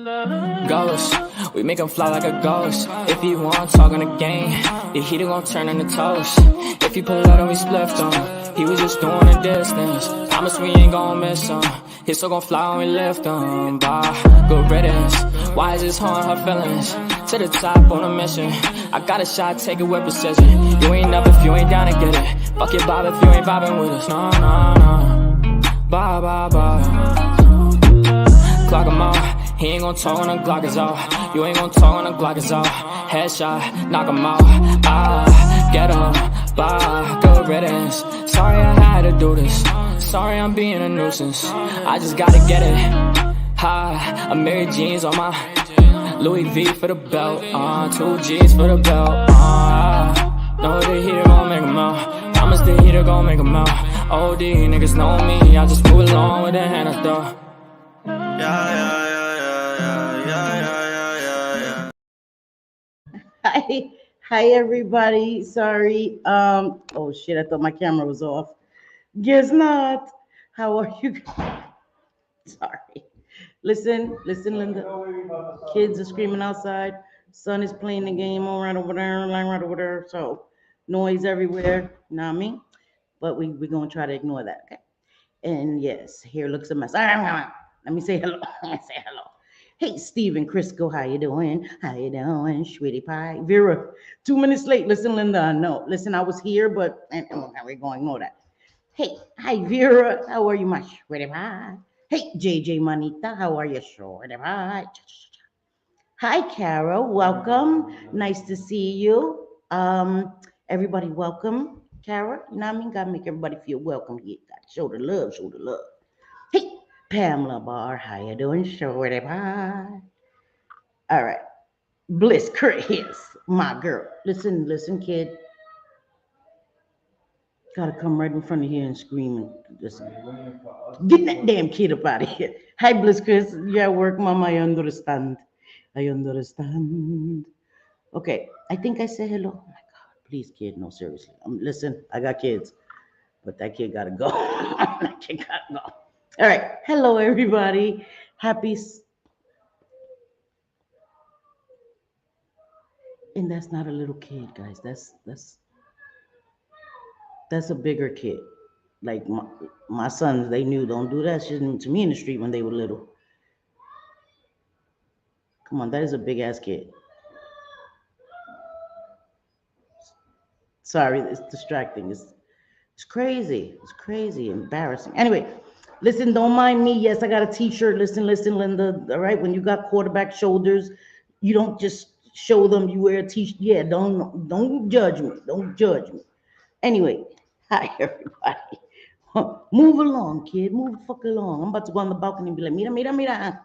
Ghost, we make him fly like a ghost. If he want talk on the game, the heater gon' turn into toast. If he pull out and we spliffed him, he was just doing a distance. Promise we ain't gon' miss him. His soul gon' fly when we lift him. Bye, good riddance. Why is this harm her feelings? To the top on a mission. I got a shot, take it with precision. You ain't up if you ain't down to get it. Fuck your bob if you ain't vibing with us. No, no, no. Bye, bye, bye. Clock him out. He ain't gon' talk when the Glock is off. You ain't gon' talk when the Glock is off. Headshot, knock him out. Ah, get him. Bye, good riddance. Sorry I had to do this. Sorry I'm being a nuisance. I just gotta get it. Hi, I'm Mary Jeans on my Louis V for the belt. 2 G's for the belt. Know the heater gon' make 'em out. Promise the heater gon' make 'em out. OD niggas know me. I just move along with the hand I throw. Hi everybody. Sorry. Oh shit, I thought my camera was off. Guess not. How are you? Sorry. Listen, Linda. Kids are screaming outside. Son is playing the game all right over there, line right over there. So noise everywhere. You know what I mean? But we're gonna try to ignore that, okay? And yes, here looks a mess. Let me say hello. Say hello. Hey, Stephen Crisco, how you doing? How you doing, sweetie pie? Vera, 2 minutes late. Listen, Linda, I know. Listen, I was here, but we're going to ignore that. Hey, hi, Vera. How are you, my sweetie pie? Hey, JJ Manita, how are you, sweetie pie? Hi, Carol. Welcome. Nice to see you. Everybody, welcome. Carol, you know what I mean? Gotta make everybody feel welcome here. Gotta show the love, show the love. Hey, Pamela Barr, how you doing? Shorty pie. All right. Bliss Chris, my girl. Listen, kid. Gotta come right in front of here and scream and listen. Get that damn kid up out of here. Hi, Bliss Chris. You at work, Mama? I understand. I understand. Okay, I think I said hello. Oh my God, please, kid, no, seriously. Listen, I got kids, but that kid gotta go. That kid gotta go. All right, hello everybody. And that's not a little kid, guys. That's a bigger kid. Like my sons, they knew don't do that shit to me in the street when they were little. Come on, that is a big ass kid. Sorry, it's distracting. It's crazy. It's crazy, embarrassing. Anyway, listen, don't mind me. Yes, I got a t-shirt. Listen, Linda. All right, when you got quarterback shoulders, you don't just show them you wear a t-shirt. Yeah, don't judge me. Don't judge me. Anyway, hi everybody. Move along, kid. Move the fuck along. I'm about to go on the balcony and be like, mira.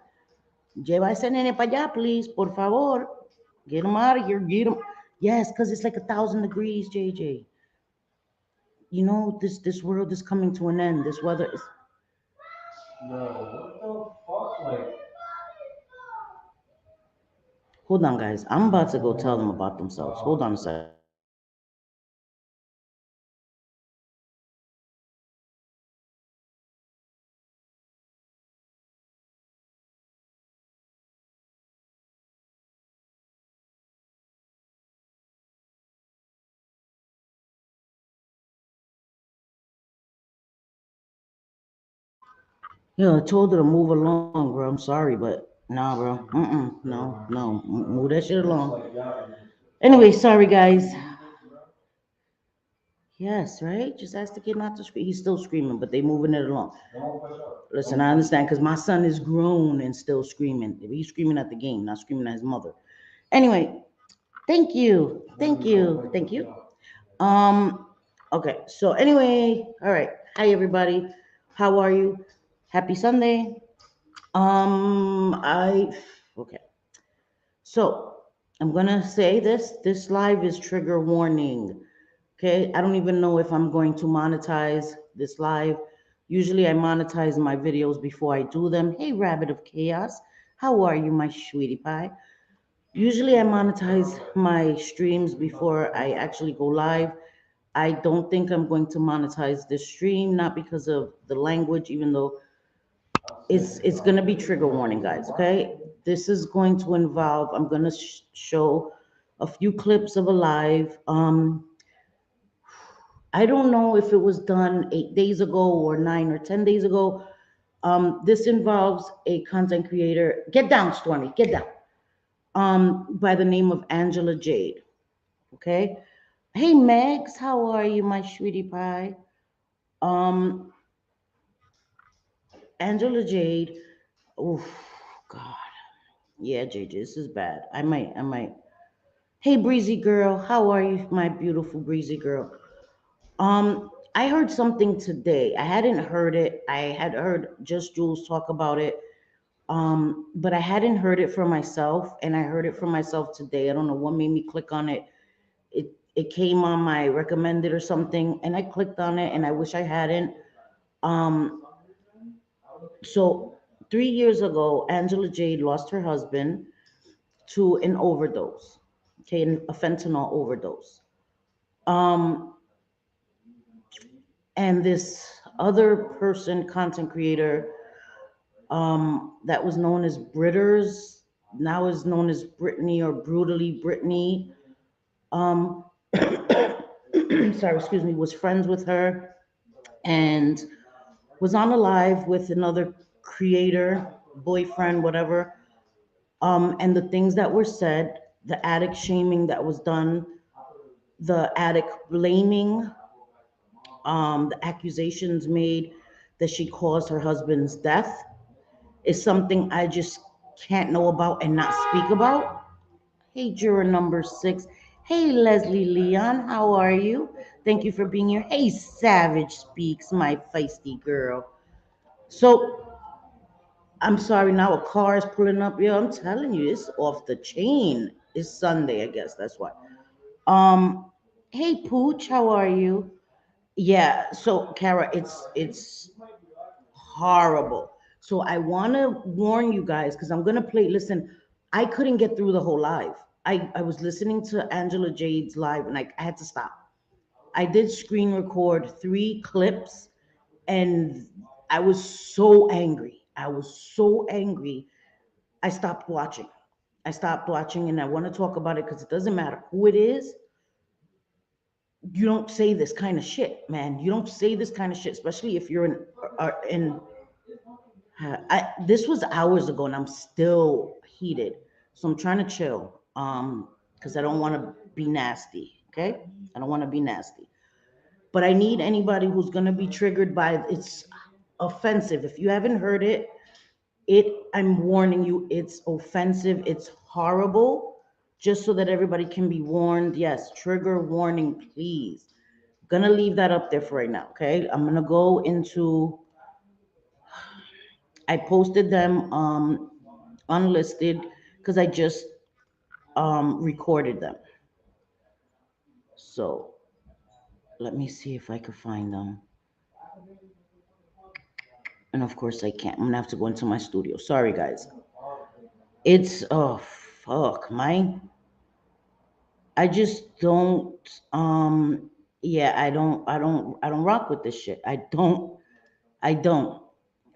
Lleva ese nene para allá, please, por favor. Get him out of here. Get him. Yes, because it's like 1,000 degrees, JJ. You know, this world is coming to an end. This weather is. No, what the fuck? Like. Hold on, guys. I'm about to go tell them about themselves. Hold on a second. Yeah, I told her to move along, bro. I'm sorry, but nah, bro. No. Move that shit along. Anyway, sorry, guys. Yes, right? Just ask the kid not to scream. He's still screaming, but they moving it along. Listen, I understand because my son is grown and still screaming. He's screaming at the game, not screaming at his mother. Anyway, thank you. Um, okay, so anyway, all right. Hi everybody. How are you? Happy Sunday. I okay. So I'm gonna say this. This live is trigger warning. Okay, I don't even know if I'm going to monetize this live. Usually I monetize my videos before I do them. Hey, Rabbit of Chaos, how are you, my sweetie pie? Usually I monetize my streams before I actually go live. I don't think I'm going to monetize this stream, not because of the language, even though it's gonna be trigger warning, guys, okay? This is going to involve, I'm going to show a few clips of a live. I don't know if it was done 8 days ago or 9 or 10 days ago. This involves a content creator. Get down, Stormy, get down. By the name of Angela Jayde. Okay. Hey, Megs, how are you, my sweetie pie? Um, Angela Jayde. Oh, God. Yeah, JJ, this is bad. I might. Hey, breezy girl, how are you, my beautiful breezy girl? I heard something today. I hadn't heard it. I had heard Just Jules talk about it. But I hadn't heard it for myself, and I heard it for myself today. I don't know what made me click on it. It came on my recommended or something, and I clicked on it, and I wish I hadn't. Um, so 3 years ago, Angela Jade lost her husband to an overdose, okay, a fentanyl overdose. Um, and this other person, content creator, that was known as Britters, now is known as Brittany or Brutally Brittany. Um, sorry, excuse me, was friends with her and was on a live with another creator, boyfriend, whatever. And the things that were said, the addict shaming that was done, the addict blaming, the accusations made that she caused her husband's death is something I just can't know about and not speak about. Hey, juror number 6. Hey, Leslie Leon, how are you? Thank you for being here. Hey, Savage Speaks, my feisty girl. So, I'm sorry, now a car is pulling up. Yo, I'm telling you, it's off the chain. It's Sunday, I guess. That's why. Um, hey, Pooch, how are you? Yeah, so Kara, it's horrible. So I want to warn you guys because I'm gonna play. Listen, I couldn't get through the whole live. I was listening to Angela Jade's live and I had to stop. I did screen record 3 clips and I was so angry. I was so angry. I stopped watching. I stopped watching and I want to talk about it because it doesn't matter who it is. You don't say this kind of shit, man. You don't say this kind of shit, especially if you're in this was hours ago and I'm still heated. So I'm trying to chill. Because I don't want to be nasty. Okay? I don't want to be nasty. But I need anybody who's gonna be triggered by it's offensive. If you haven't heard it, I'm warning you, it's offensive, it's horrible. Just so that everybody can be warned. Yes, trigger warning, please. Gonna leave that up there for right now. Okay. I'm gonna go into I posted them unlisted because I just recorded them. So let me see if I could find them. And of course I can't. I'm gonna have to go into my studio. Sorry guys. It's oh fuck, man. I just don't yeah, I don't rock with this shit. I don't. I don't,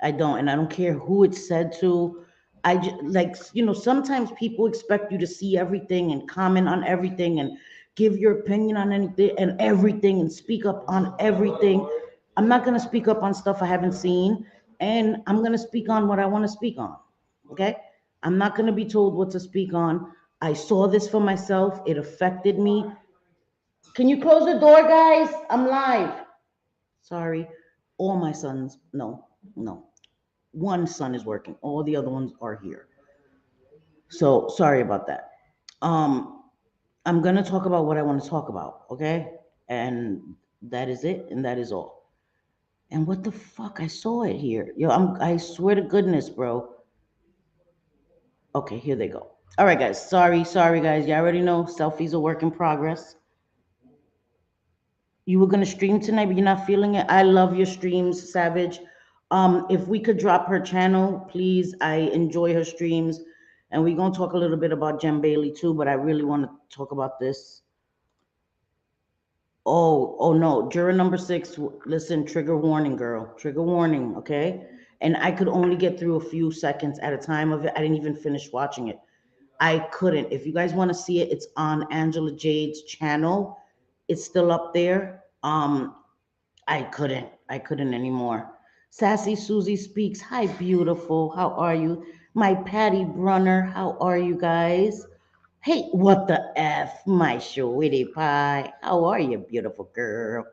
and I don't care who it's said to. I just like sometimes people expect you to see everything and comment on everything and give your opinion on anything and everything and speak up on everything. I'm not gonna speak up on stuff I haven't seen, and I'm gonna speak on what I want to speak on. Okay, I'm not gonna be told what to speak on. I saw this for myself. It affected me. Can you close the door, guys? I'm live. Sorry, all my sons. No, no. One son is working. All the other ones are here. So sorry about that. Um, I'm gonna talk about what I want to talk about, okay? And that is it, and that is all. And what the fuck? I saw it here. Yo, I swear to goodness, bro. Okay, here they go. All right, guys. Sorry, guys. You already know selfies are work in progress. You were gonna stream tonight, but you're not feeling it. I love your streams, Savage. If we could drop her channel, please. I enjoy her streams, and we're gonna talk a little bit about Jem Bailey too. But I really want to talk about this. Oh no, juror number 6. Listen, trigger warning, girl. Trigger warning, okay? and I could only get through a few seconds at a time of it. I didn't even finish watching it. I couldn't. If you guys want to see it, it's on Angela Jade's channel. It's still up there. I couldn't. I couldn't anymore. Sassy Susie speaks. Hi, beautiful. How are you? My Patty Brunner. How are you guys? Hey, what the F, my sweetie pie? How are you, beautiful girl?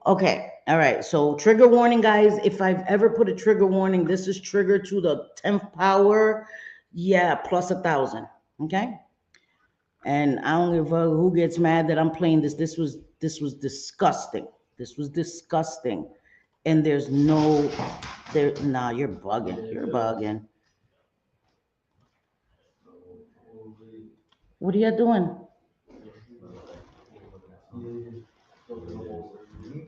Okay, all right. So, trigger warning, guys. If I've ever put a trigger warning, this is trigger to the 10th power. Yeah, plus 1,000. Okay. And I don't give a fuck who gets mad that I'm playing this. This was disgusting. This was disgusting. And there's no there. Nah, you're bugging. You're bugging. What are you doing?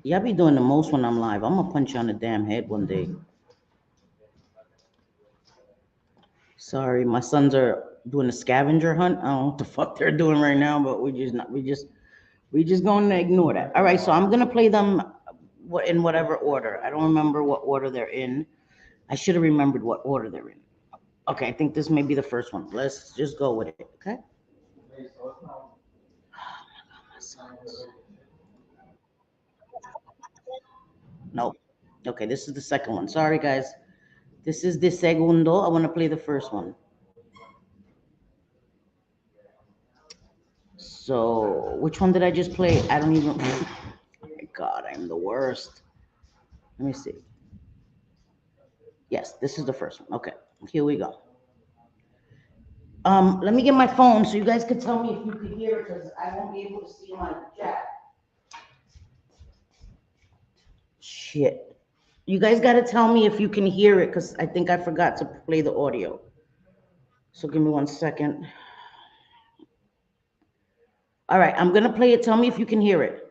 Y'all be doing the most when I'm live. I'm gonna punch you on the damn head one day. Sorry, my sons are doing a scavenger hunt. I don't know what the fuck they're doing right now, but we just gonna ignore that. All right, so I'm gonna play them in whatever order. I don't remember what order they're in. I should have remembered what order they're in. Okay, I think this may be the first one. Let's just go with it. Okay. My sons. Nope. Okay, this is the second one. Sorry, guys. This is the segundo. I want to play the first one. So, which one did I just play? I don't even. Oh my God, I'm the worst. Let me see. Yes, this is the first one. Okay, here we go. Let me get my phone so you guys can tell me if you can hear it because I won't be able to see my chat. Shit. You guys got to tell me if you can hear it because I think I forgot to play the audio. So give me 1 second. All right, I'm gonna play it. Tell me if you can hear it.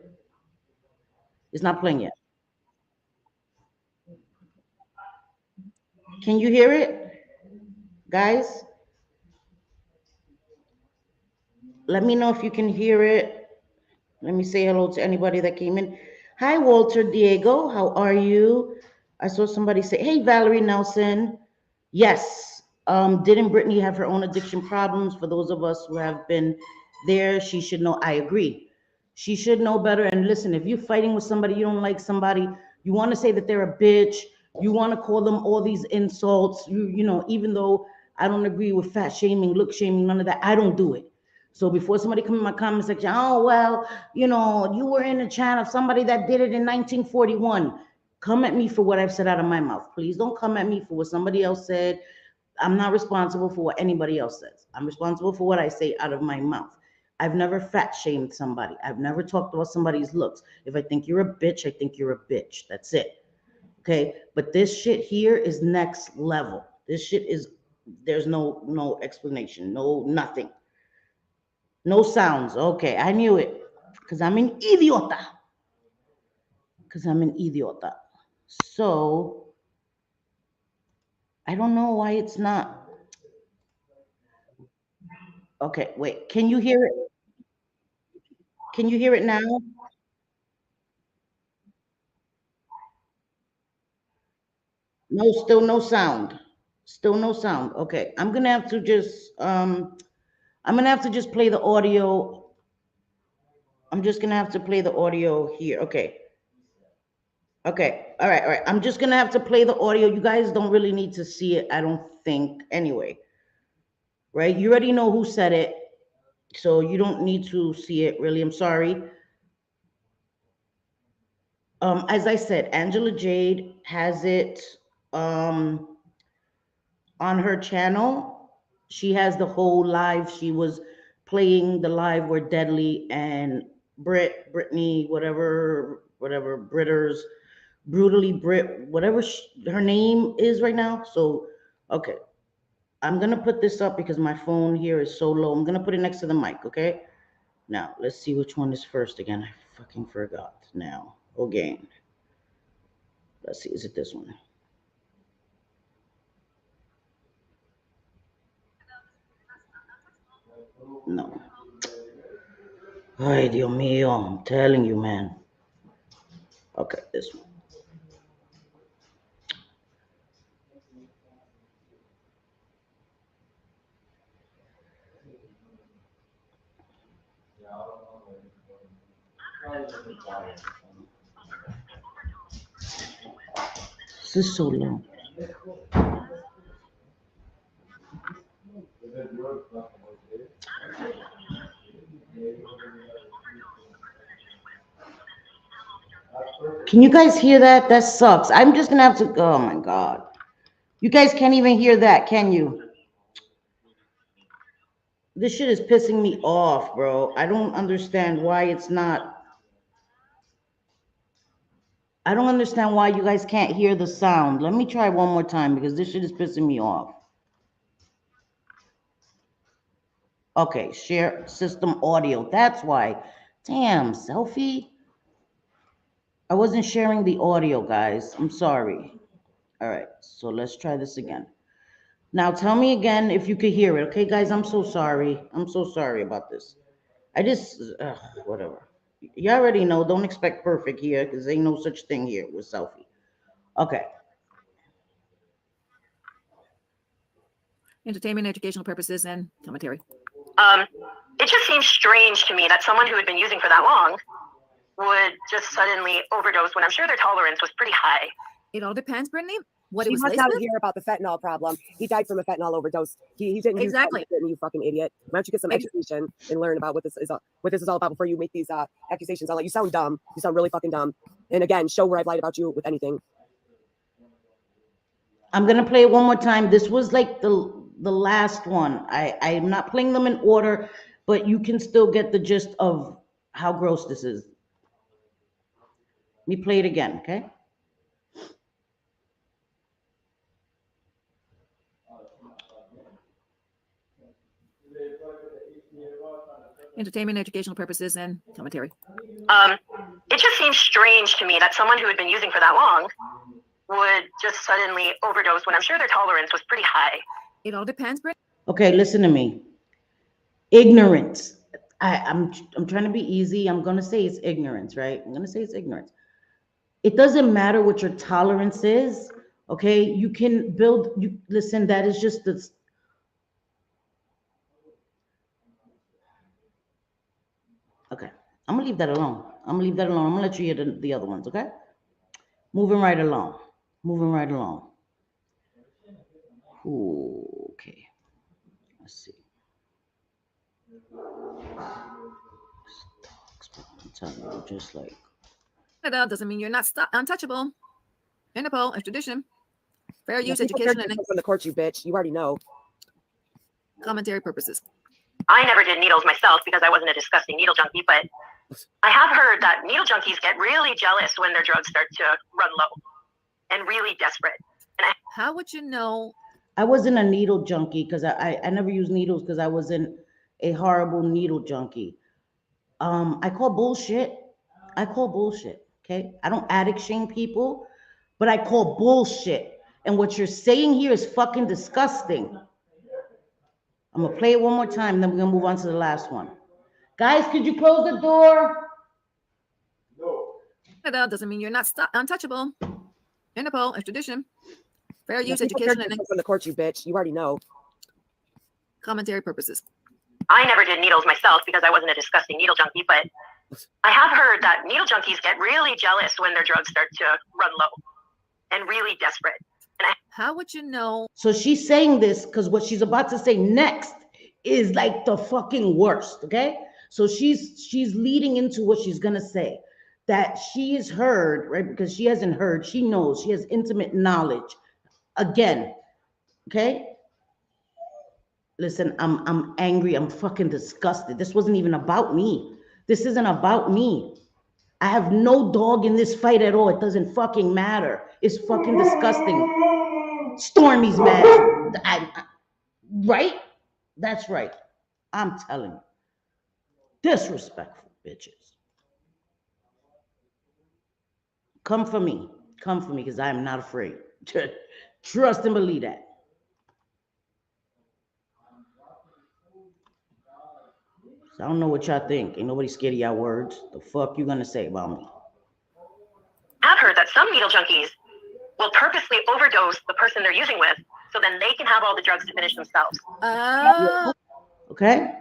It's not playing yet. Can you hear it, guys? Let me know if you can hear it. Let me say hello to anybody that came in. Hi, Walter Diego. How are you? I saw somebody say, "Hey, Valerie Nelson." Yes. Didn't Brittany have her own addiction problems? For those of us who have been there, she should know. I agree. She should know better. And listen, if you're fighting with somebody, you don't like somebody, you want to say that they're a bitch, you want to call them all these insults, even though I don't agree with fat shaming, look shaming, none of that, I don't do it. So before somebody come in my comment section, oh, well, you were in a chat of somebody that did it in 1941. Come at me for what I've said out of my mouth. Please don't come at me for what somebody else said. I'm not responsible for what anybody else says. I'm responsible for what I say out of my mouth. I've never fat shamed somebody. I've never talked about somebody's looks. If I think you're a bitch, I think you're a bitch. That's it. Okay. But this shit here is next level. This shit is, there's no explanation, no nothing. No sounds. Okay, I knew it. Because I'm an idiota. Because I'm an idiota. So I don't know why it's not. Okay, wait. Can you hear it? Can you hear it now? No, still no sound. Still no sound. Okay, I'm gonna have to just play the audio. I'm just gonna have to play the audio here. Okay. Okay. All right. All right. I'm just gonna have to play the audio. You guys don't really need to see it, I don't think. Anyway, right? You already know who said it, so you don't need to see it. Really, I'm sorry. As I said, Angela Jade has it. Um, on her channel. She has the whole live. She was playing the live where Deadly and Brittany, whatever Britters, brutally Brit, whatever her name is right now. So, okay, I'm gonna put this up because my phone here is so low. I'm gonna put it next to the mic. Okay. Now let's see which one is first again. I fucking forgot now. Again. Let's see. Is it this one? No. Ay, Dios mío, I'm telling you, man. Okay, this one. This is so low. Can you guys hear that? That sucks. I'm just gonna have to. Oh my god. You guys can't even hear that, can you? This shit is pissing me off, bro. I don't understand why it's not. I don't understand why you guys can't hear the sound. Let me try one more time because this shit is pissing me off. Okay, share system audio. That's why. Damn, selfie. I wasn't sharing the audio, guys. I'm sorry. All right, so let's try this again. Now tell me again if you could hear it. Okay, guys, I'm so sorry. I'm so sorry about this. I just, whatever. You already know, don't expect perfect here because ain't no such thing here with selfie. Okay. Entertainment, educational purposes, and commentary. It just seems strange to me that someone who had been using for that long would just suddenly overdose when I'm sure their tolerance was pretty high. It all depends, Brittany. What She it was must laced out with? here about the fentanyl problem. He died from a fentanyl overdose. He didn't Exactly. use you fucking idiot. Why don't you get some education and learn about what this is all about before you make these accusations? You sound dumb. You sound really fucking dumb. And again, show where I've lied about you with anything. I'm gonna play it one more time. This was like the last one. I'm not playing them in order, but you can still get the gist of how gross this is. Let me play it again, okay? Entertainment, educational purposes, and commentary. It just seems strange to me that someone who had been using for that long would just suddenly overdose when I'm sure their tolerance was pretty high. It all depends, Brittany. Okay, listen to me. Ignorance. I'm trying to be easy. I'm gonna say it's ignorance, right? I'm gonna say it's ignorance. It doesn't matter what your tolerance is, okay? You can build. You listen. That is just the. Okay, I'm gonna leave that alone. I'm gonna leave that alone. I'm gonna let you hear the other ones, okay? Moving right along. Moving right along. Ooh, okay. Let's see. I'm telling you, just like. That doesn't mean you're not untouchable. Interpol, extradition, fair use, People care education, and from the court, you bitch. You already know. commentary purposes. I never did needles myself because I wasn't a disgusting needle junkie, but I have heard that needle junkies get really jealous when their drugs start to run low and really desperate. How would you know? I wasn't a needle junkie because I never used needles because I wasn't a horrible needle junkie. I call bullshit. I call bullshit. Okay. I don't addict shame people, but I call bullshit. And what you're saying here is fucking disgusting. I'm gonna play it one more time, then we're gonna move on to the last one. Guys, could you close the door? That doesn't mean you're not untouchable. Interpol, extradition, fair use, People care education, and from the court, you bitch. You already know. commentary purposes. I never did needles myself because I wasn't a disgusting needle junkie, but I have heard that needle junkies get really jealous when their drugs start to run low and really desperate. How would you know? So she's saying this because what she's about to say next is like the fucking worst, okay? So she's leading into what she's gonna say. That she has heard, right? Because she hasn't heard, she knows, she has intimate knowledge. Again, okay? Listen, I'm angry, I'm fucking disgusted. This wasn't even about me. This isn't about me. I have no dog in this fight at all. It doesn't fucking matter. It's fucking disgusting. Stormy's mad. Right? That's right. I'm telling you. Disrespectful bitches. Come for me. Come for me because I am not afraid. Trust and believe that. So I don't know what y'all think. Ain't nobody scared of y'all words. The fuck you gonna say about me? I've heard that some needle junkies will purposely overdose the person they're using with so then they can have all the drugs to finish themselves. Okay?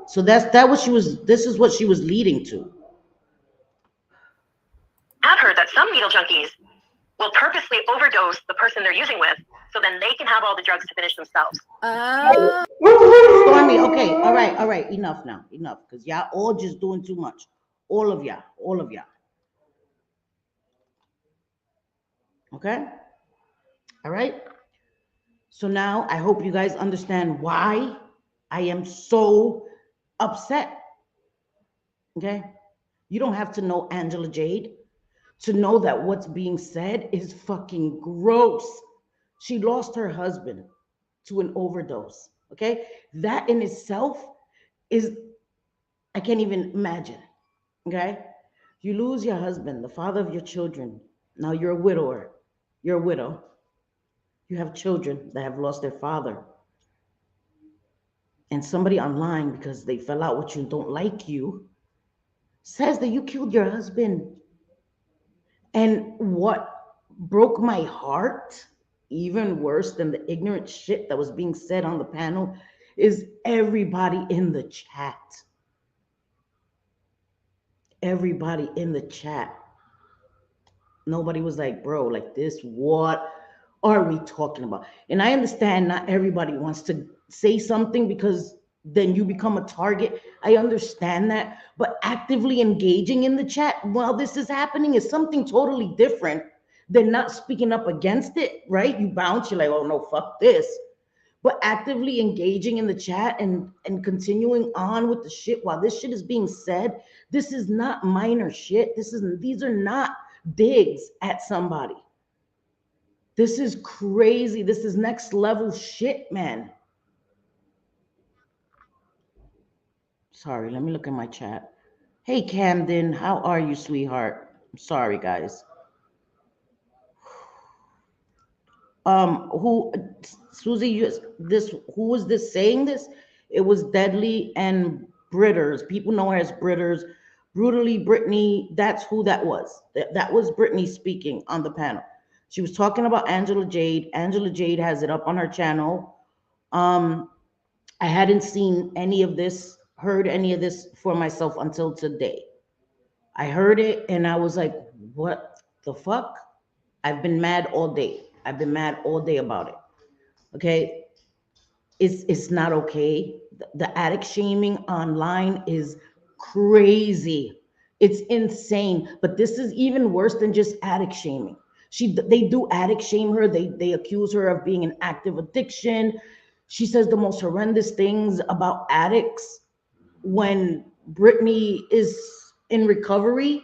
So this is what she was leading to. I've heard that some needle junkies will purposely overdose the person they're using with so then they can have all the drugs to finish themselves. Stormy, okay, all right, enough now, enough, because y'all all just doing too much. All of y'all. Okay? All right? So now I hope you guys understand why I am so upset. Okay? You don't have to know Angela Jayde to know that what's being said is fucking gross. She lost her husband to an overdose. Okay? That in itself is, I can't even imagine. Okay? You lose your husband, the father of your children. Now you're a widower. You're a widow. You have children that have lost their father. And somebody online, because they fell out with you and don't like you, says that you killed your husband. And what broke my heart, even worse than the ignorant shit that was being said on the panel, is everybody in the chat. Everybody in the chat. Nobody was like, bro, like this, what are we talking about? And I understand not everybody wants to say something because then you become a target. I understand that. But actively engaging in the chat while this is happening is something totally different than not speaking up against it, right? You bounce, you're like, oh no, fuck this. But actively engaging in the chat and continuing on with the shit while this shit is being said, this is not minor shit. These are not digs at somebody. This is crazy. This is next level shit, man. Sorry, let me look in my chat. Hey Camden, how are you, sweetheart? I'm sorry, guys. Who, Susie, who was this saying this? It was Deadly and Britters. People know her as Britters. Brutally Brittany, that's who that was. That was Brittany speaking on the panel. She was talking about Angela Jayde. Angela Jayde has it up on her channel. I hadn't seen any of this, heard any of this for myself until today. I heard it and I was like, what the fuck? I've been mad all day. I've been mad all day about it. Okay. It's not okay. The addict shaming online is crazy. It's insane. But this is even worse than just addict shaming. They do addict shame her. They accuse her of being an active addiction. She says the most horrendous things about addicts when Brittany is in recovery,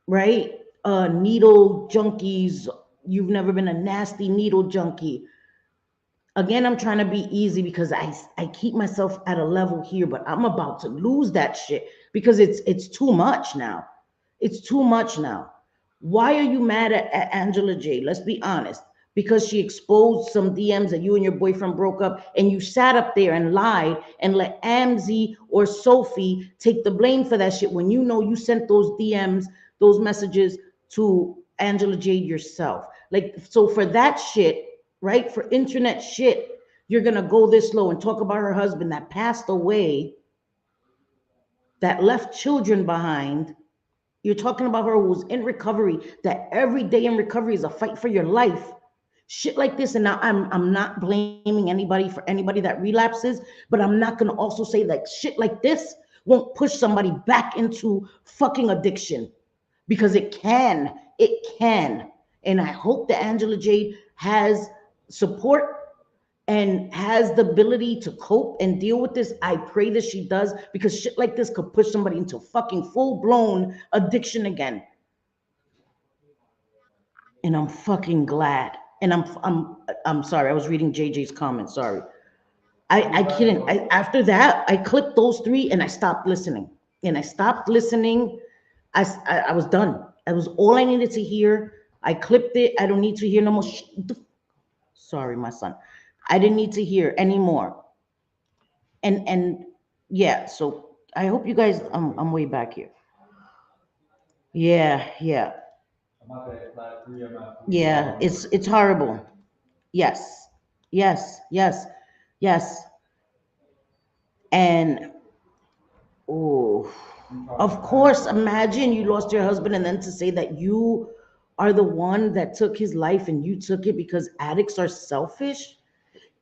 right? Needle junkies. You've never been a nasty needle junkie. Again, I'm trying to be easy because I keep myself at a level here, but I'm about to lose that shit because it's too much now. It's too much now. Why are you mad at Angela Jayde? Let's be honest. Because she exposed some DMs that you and your boyfriend broke up, and you sat up there and lied and let Amzy or Sophie take the blame for that shit when you know you sent those DMs, those messages to Angela Jayde yourself. Like, so for that shit, right? For internet shit, you're gonna go this low and talk about her husband that passed away, that left children behind. You're talking about her who was in recovery, that every day in recovery is a fight for your life. Shit like this, and now I'm not blaming anybody for anybody that relapses, but I'm not gonna also say that shit like this won't push somebody back into fucking addiction, because it can. And I hope that Angela Jayde has support and has the ability to cope and deal with this. I pray that she does, because shit like this could push somebody into fucking full-blown addiction again. And I'm fucking glad. And I'm sorry. I was reading JJ's comment. Sorry. I couldn't. After that, I clicked those three and I stopped listening. I was done. That was all I needed to hear. I clipped it. I don't need to hear no more. Sorry, my son. I didn't need to hear anymore. And yeah. So I hope you guys. I'm way back here. Yeah. Yeah. It's horrible. Yes. Yes. And oh, of course, imagine you lost your husband and then to say that you are the one that took his life and you took it because addicts are selfish.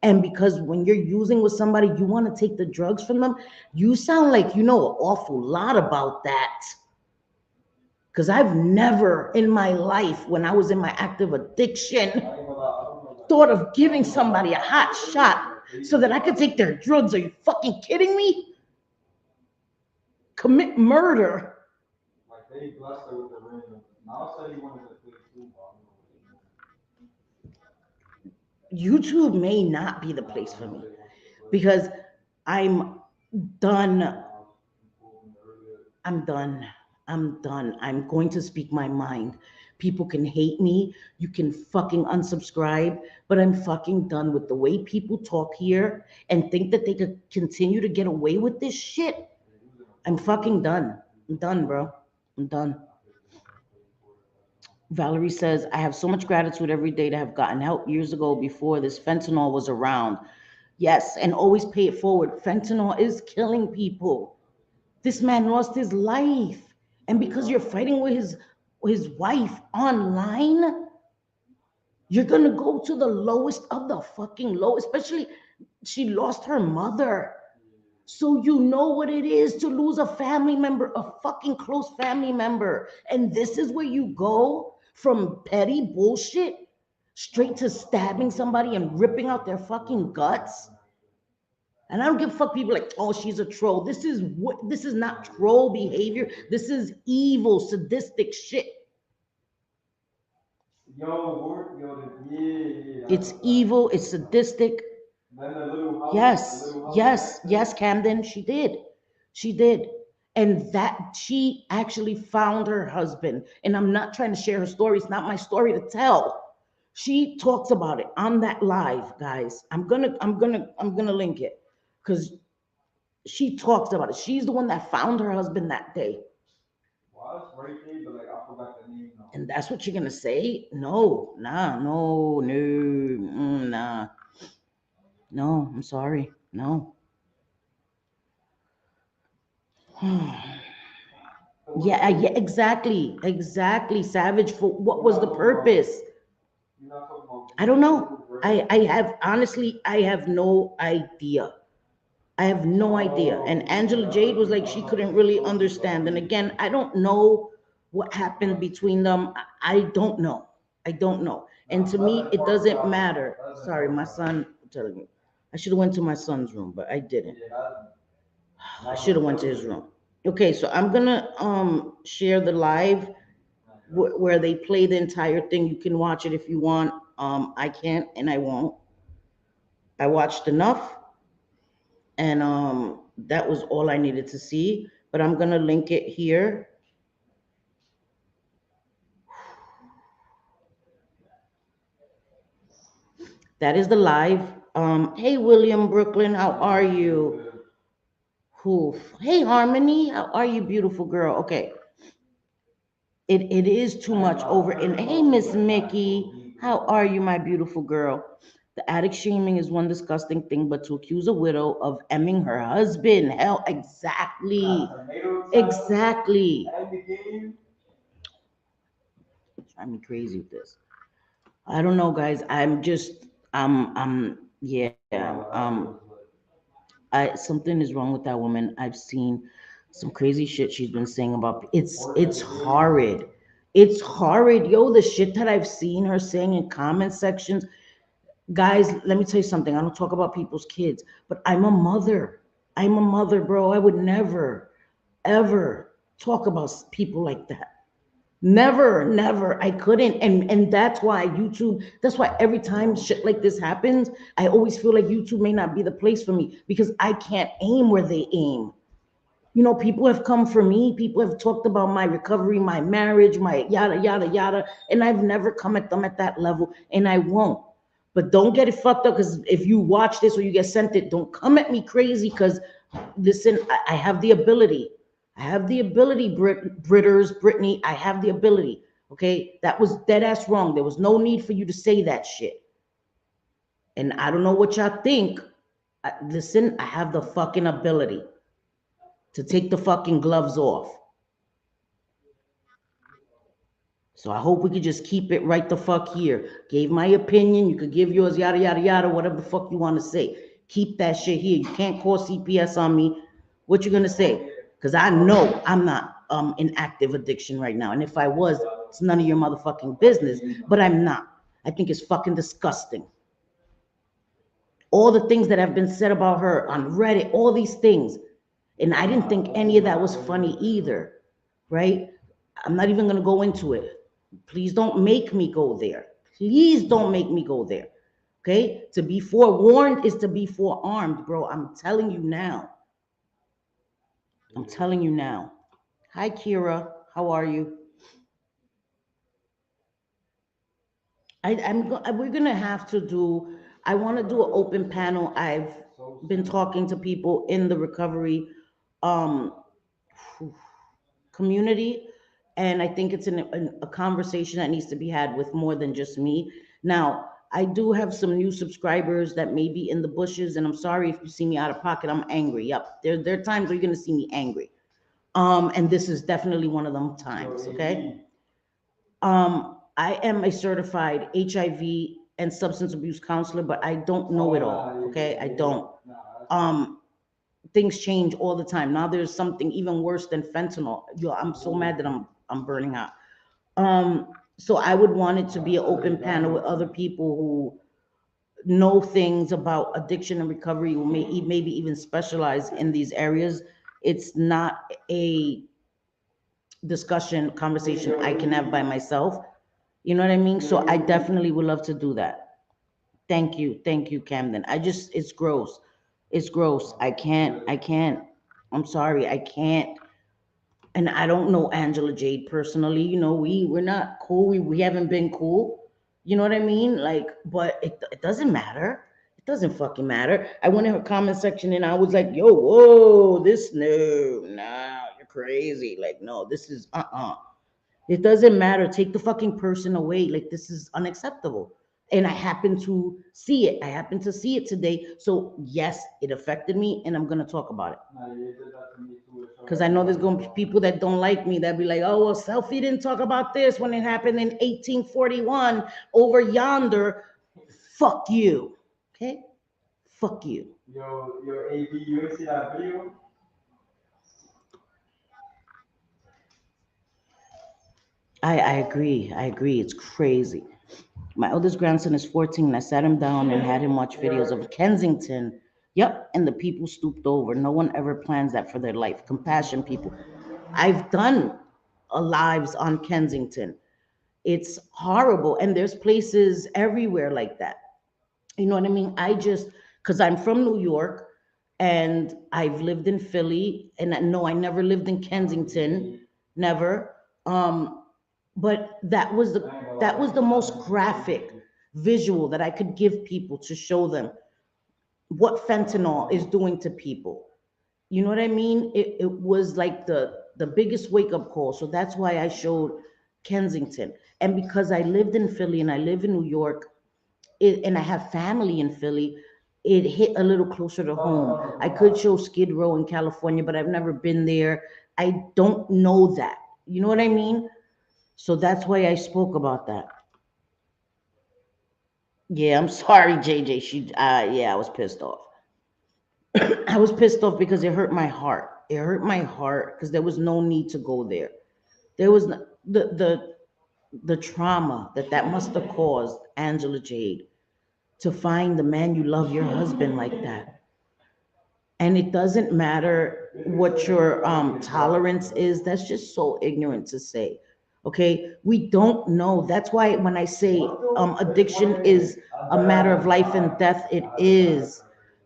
And because when you're using with somebody, you want to take the drugs from them. You sound like you know an awful lot about that. Because I've never in my life, when I was in my active addiction, thought of giving somebody a hot shot so that I could take their drugs. Are you fucking kidding me? Commit murder. YouTube may not be the place for me because I'm done. I'm done. I'm done. I'm going to speak my mind. People can hate me. You can fucking unsubscribe, but I'm fucking done with the way people talk here and think that they could continue to get away with this shit. I'm fucking done. I'm done, bro. I'm done. Valerie says, I have so much gratitude every day to have gotten help years ago before this fentanyl was around. Yes, and always pay it forward. Fentanyl is killing people. This man lost his life. And because you're fighting with his wife online, you're gonna go to the lowest of the fucking low, especially she lost her mother. So you know what it is to lose a family member, a fucking close family member. And this is where you go from petty bullshit straight to stabbing somebody and ripping out their fucking guts. And I don't give a fuck people like, oh, she's a troll. This is not troll behavior. This is evil, sadistic shit. It's evil, it's sadistic. Yes, Camden, she did. She did. And that she actually found her husband. And I'm not trying to share her story. It's not my story to tell. She talks about it on that live, guys. I'm gonna link it because she talks about it. She's the one that found her husband that day. And that's what you're gonna say? No, nah, no, nah. No, I'm sorry. No. Yeah, exactly. Savage. For what was the purpose? I don't know. I have honestly, I have no idea. I have no idea. And Angela Jayde was like, she couldn't really understand. And again, I don't know what happened between them. I don't know. I don't know. And to me, it doesn't matter. Sorry, my son, I'm telling you, I should have went to my son's room, but I didn't. I should have went to his room. Okay, so I'm gonna share the live where they play the entire thing. You can watch it if you want. I can't and I won't. I watched enough, and that was all I needed to see. But I'm gonna link it here. That is the live. Hey William Brooklyn, how are you? Hey Harmony, how are you, beautiful girl? Okay. It is too much over. And hey, Miss Mickey, how are you, my beautiful girl? The addict shaming is one disgusting thing, but to accuse a widow of emming her husband, hell, exactly. Exactly. Drive me crazy with this. I don't know, guys. Yeah. Something is wrong with that woman. I've seen some crazy shit she's been saying about it's horrid. It's horrid. Yo, the shit that I've seen her saying in comment sections. Guys, let me tell you something. I don't talk about people's kids, but I'm a mother. I'm a mother, bro. I would never, ever talk about people like that. Never. I couldn't. And that's why YouTube, that's why every time shit like this happens, I always feel like YouTube may not be the place for me because I can't aim where they aim. You know, people have come for me. People have talked about my recovery, my marriage, my yada, and I've never come at them at that level, and I won't. But don't get it fucked up because if you watch this or you get sent it, don't come at me crazy because listen, I have the ability. I have the ability, Brittany. I have the ability. Okay, that was dead ass wrong. There was no need for you to say that shit. And I don't know what y'all think, Listen, I have the fucking ability to take the fucking gloves off. So I hope we could just keep it right the fuck here. Gave my opinion. You could give yours, yada, yada, yada, whatever the fuck you want to say. Keep that shit here. You can't call CPS on me. What you gonna say? Because I know I'm not in active addiction right now. And if I was, it's none of your motherfucking business. But I'm not. I think it's fucking disgusting. All the things that have been said about her on Reddit, all these things. And I didn't think any of that was funny either, right? I'm not even gonna go into it. Please don't make me go there. Please don't make me go there. Okay? To be forewarned is to be forearmed, bro. I'm telling you now. I'm telling you now. Hi, Kira. How are you? We're gonna have to do. I want to do an open panel. I've been talking to people in the recovery um, community, and I think it's a conversation that needs to be had with more than just me. Now, I do have some new subscribers that may be in the bushes, and I'm sorry if you see me out of pocket. I'm angry. Yep, there are times where you're gonna see me angry, and this is definitely one of them times. Okay. I am a certified HIV and substance abuse counselor, but I don't know it all. Okay, I don't. Um, Things change all the time. Now there's something even worse than fentanyl. Yo, I'm so mad that I'm burning out. So I would want it to be an open panel with other people who know things about addiction and recovery, who maybe even specialize in these areas. It's not a discussion conversation I can have by myself. You know what I mean? So I definitely would love to do that. Thank you, Camden. It's gross. It's gross. I can't. I'm sorry, I can't. And I don't know Angela Jayde personally. You know, we're not cool. We haven't been cool. You know what I mean? Like, but it doesn't matter. It doesn't fucking matter. I went in her comment section and I was like, yo, whoa, this no, nah, you're crazy. Like, no, this is It doesn't matter. Take the fucking person away. Like, this is unacceptable. And I happen to see it. I happen to see it today. So yes, it affected me, and I'm gonna talk about it. Because I know there's gonna be people that don't like me that be like, oh well, Selfie didn't talk about this when it happened in 1841 over yonder. Fuck you. Okay? Fuck you. Your APU is in. I agree. I agree. It's crazy. My eldest grandson is 14, and I sat him down and had him watch videos of Kensington. Yep, and the people stooped over. No one ever plans that for their life. Compassion, people. I've done lives on Kensington. It's horrible, and there's places everywhere like that. You know what I mean? Because I'm from New York, and I've lived in Philly, and no, I never lived in Kensington, never. Um, but that was the most graphic visual that I could give people to show them what fentanyl is doing to people. You know what I mean? It was like the biggest wake up call. So that's why I showed Kensington. And because I lived in Philly and I live in New York, and I have family in Philly, it hit a little closer to home. I could show Skid Row in California, but I've never been there. I don't know that. You know what I mean? So that's why I spoke about that. Yeah, I'm sorry, JJ. Yeah, I was pissed off. I was pissed off because it hurt my heart. It hurt my heart because there was no need to go there. There was the trauma that must have caused Angela Jayde to find the man you love, your husband, like that. And it doesn't matter what your tolerance is. That's just so ignorant to say. Okay, we don't know. That's why when I say addiction is a matter of life and death, it is,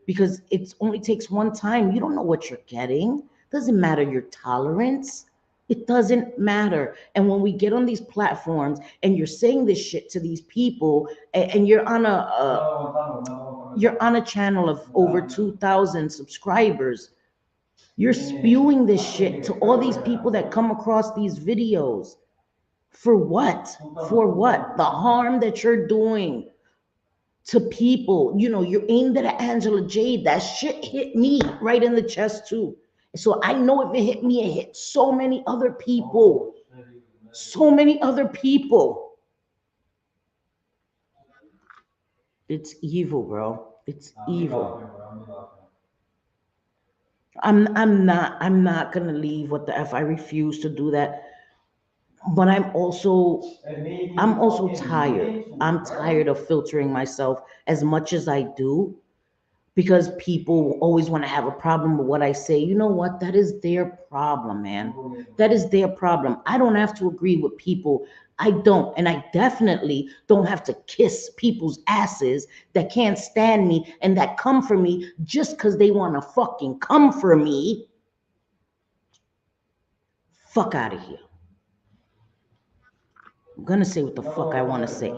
because it only takes one time. You don't know what you're getting. Doesn't matter your tolerance. It doesn't matter. And when we get on these platforms and you're saying this shit to these people, and you're on a channel of over 2,000 subscribers, you're spewing this shit to all these people that come across these videos. For what? For what? The harm that you're doing. to people. You know, you're aimed at Angela Jayde. That shit hit me right in the chest too. So I know if it hit me, it hit so many other people. So many other people. It's evil, bro. It's evil. I'm not gonna leave. What the F? I refuse to do that. But I'm also tired. I'm tired of filtering myself as much as I do, because people always want to have a problem with what I say. You know what? That is their problem, man. That is their problem. I don't have to agree with people. I don't. And I definitely don't have to kiss people's asses that can't stand me and that come for me just because they want to fucking come for me. Fuck out of here. I'm going to say what the fuck I want to say.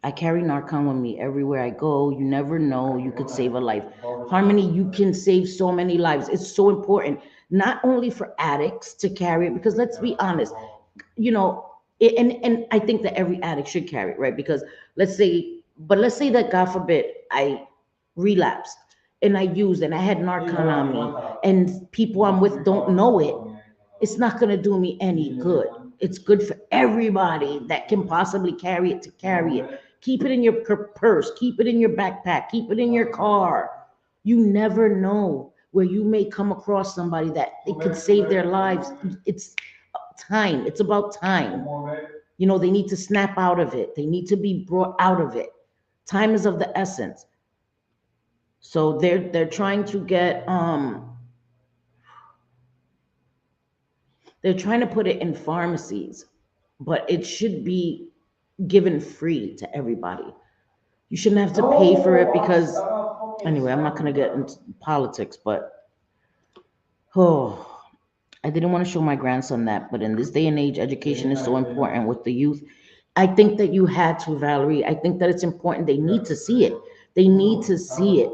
I carry Narcan with me everywhere I go. You never know. You could save a life. Harmony, you can save so many lives. It's so important, not only for addicts to carry it, because let's be honest, you know, and I think that every addict should carry it, right? Because let's say that God forbid I relapsed and I used and I had Narcan on me and people I'm with don't know it. It's not going to do me any good. It's good for everybody that can possibly carry it to carry it. Keep it in your purse, keep it in your backpack, keep it in your car. You never know where you may come across somebody that it could save their lives. It's time. It's about time. You know, they need to snap out of it. They need to be brought out of it. Time is of the essence. So they're trying to get they're trying to put it in pharmacies, but it should be given free to everybody. You shouldn't have to pay for it because, anyway, I'm not going to get into politics, but oh, I didn't want to show my grandson that. But in this day and age, education is so important with the youth. I think that you had to, Valerie. I think that it's important. They need to see it. They need to see it.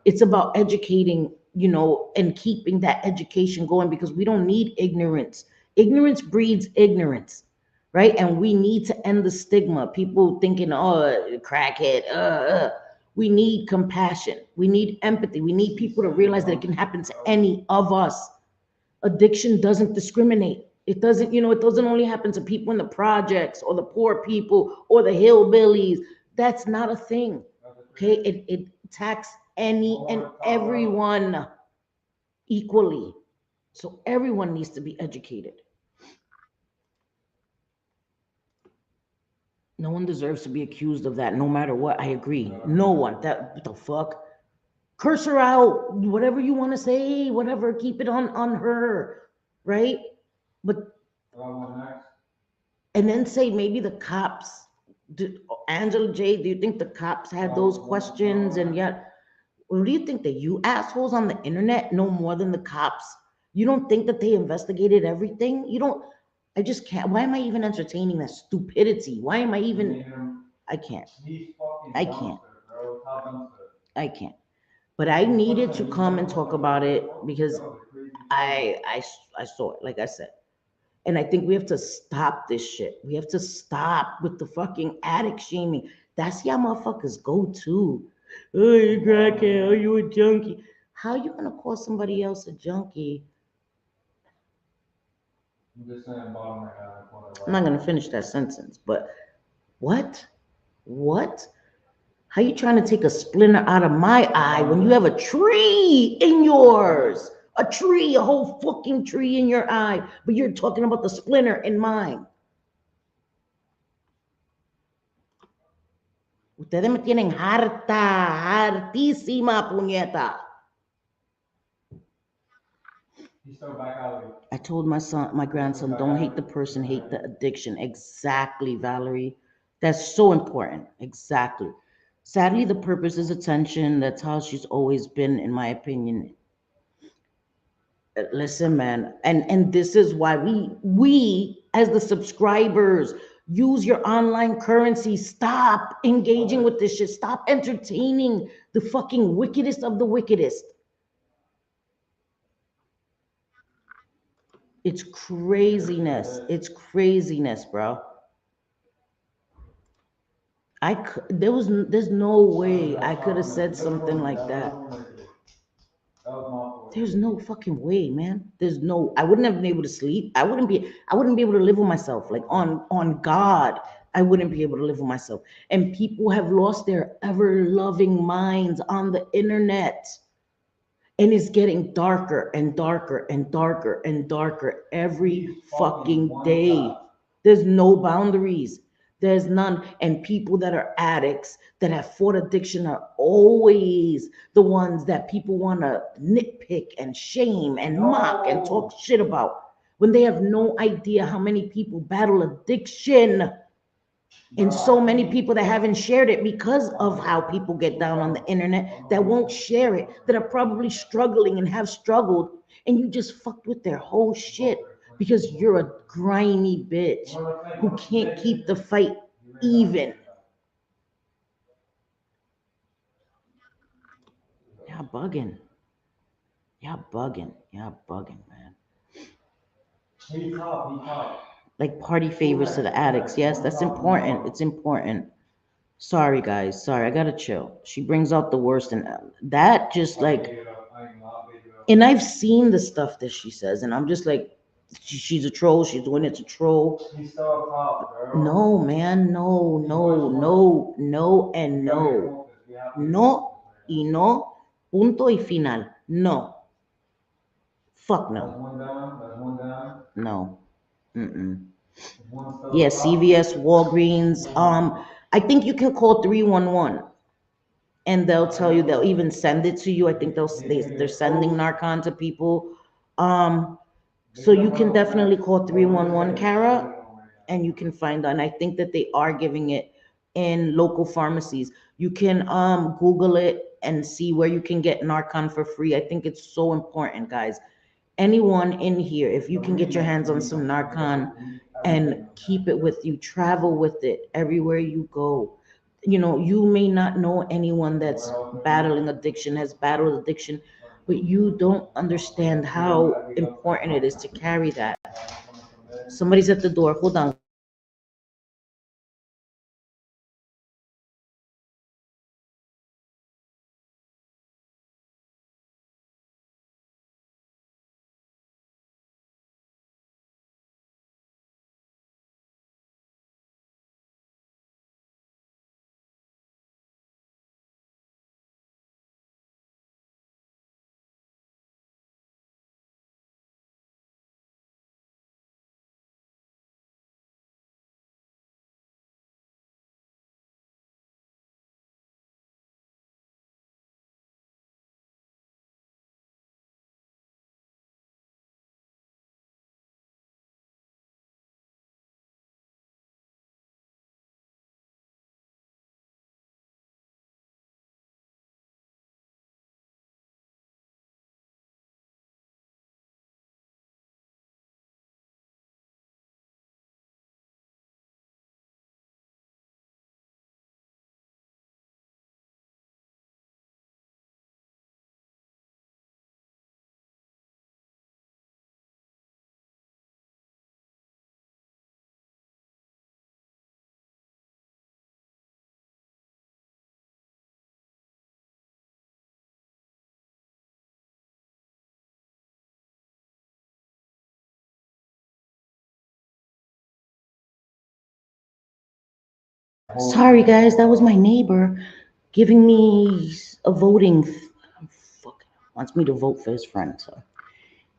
It's about educating, you know, and keeping that education going, because we don't need ignorance. Ignorance breeds ignorance, right? And we need to end the stigma. People thinking, oh, crackhead. We need compassion. We need empathy. We need people to realize that it can happen to any of us. Addiction doesn't discriminate. It doesn't, it doesn't only happen to people in the projects or the poor people or the hillbillies. That's not a thing. Okay. It attacks any and everyone equally. So everyone needs to be educated. No one deserves to be accused of that, no matter what. I agree. No one. That, what the fuck? Curse her out, whatever you want to say, whatever. Keep it on her, right? But and then say maybe the cops. Angela Jayde, do you think the cops had those questions? And yet, what do you think, that you assholes on the internet know more than the cops? You don't think that they investigated everything? You don't. I just can't. Why am I even entertaining that stupidity? Why am I even? I can't. I can't. I can't. But I needed to come and talk about it because I saw it, like I said. And I think we have to stop this shit. We have to stop with the fucking addict shaming. That's how motherfuckers go to. Oh, you crackhead. Oh, you a junkie. How you gonna call somebody else a junkie? I'm not gonna finish that sentence, but what? What? How you trying to take a splinter out of my eye when you have a tree in yours? A tree, a whole fucking tree in your eye, but you're talking about the splinter in mine. Ustedes me tienen harta, hartísima, puñeta. I told my grandson, don't hate the person, hate the addiction. Exactly, Valerie. That's so important. Exactly. Sadly, the purpose is attention. That's how she's always been, in my opinion. Listen, man, and this is why we as the subscribers use your online currency. Stop engaging with this shit. Stop entertaining the fucking wickedest of the wickedest. It's craziness. It's craziness, bro. there's no way I could have said something like that. There's no fucking way, man. I wouldn't have been able to sleep. I wouldn't be able to live with myself. Like on God, I wouldn't be able to live with myself. And people have lost their ever loving minds on the internet. And it's getting darker and darker and darker and darker every fucking day. There's no boundaries. There's none. And people that are addicts that have fought addiction are always the ones that people want to nitpick and shame and mock and talk shit about when they have no idea how many people battle addiction, and so many people that haven't shared it because of how people get down on the internet that won't share it, that are probably struggling and have struggled, and you just fucked with their whole shit because you're a grimy bitch who can't keep the fight even. Y'all bugging. Y'all bugging, man. Like party favors to the addicts. Yes, that's important. It's important. Sorry, guys. Sorry, I gotta chill. She brings out the worst in that. Just like, and I've seen the stuff that she says, and I'm just like, she's a troll. She's doing it to troll. No, man. No, no, no, no, and no. No y no. Punto y final. No. Fuck no. No. Mm-mm. Yeah, CVS, Walgreens. I think you can call 311 and they'll tell you, they'll even send it to you. I think they're sending Narcan to people. So you can definitely call 311, Kara, and you can find out. And I think that they are giving it in local pharmacies. You can Google it and see where you can get Narcan for free. I think it's so important, guys. Anyone in here, if you can get your hands on some Narcan and keep it with you, travel with it everywhere you go. You know, you may not know anyone that's battling addiction, has battled addiction, but you don't understand how important it is to carry that. Somebody's at the door. Hold on. Sorry, guys, that was my neighbor giving me a voting. Fuck, wants me to vote for his friend. So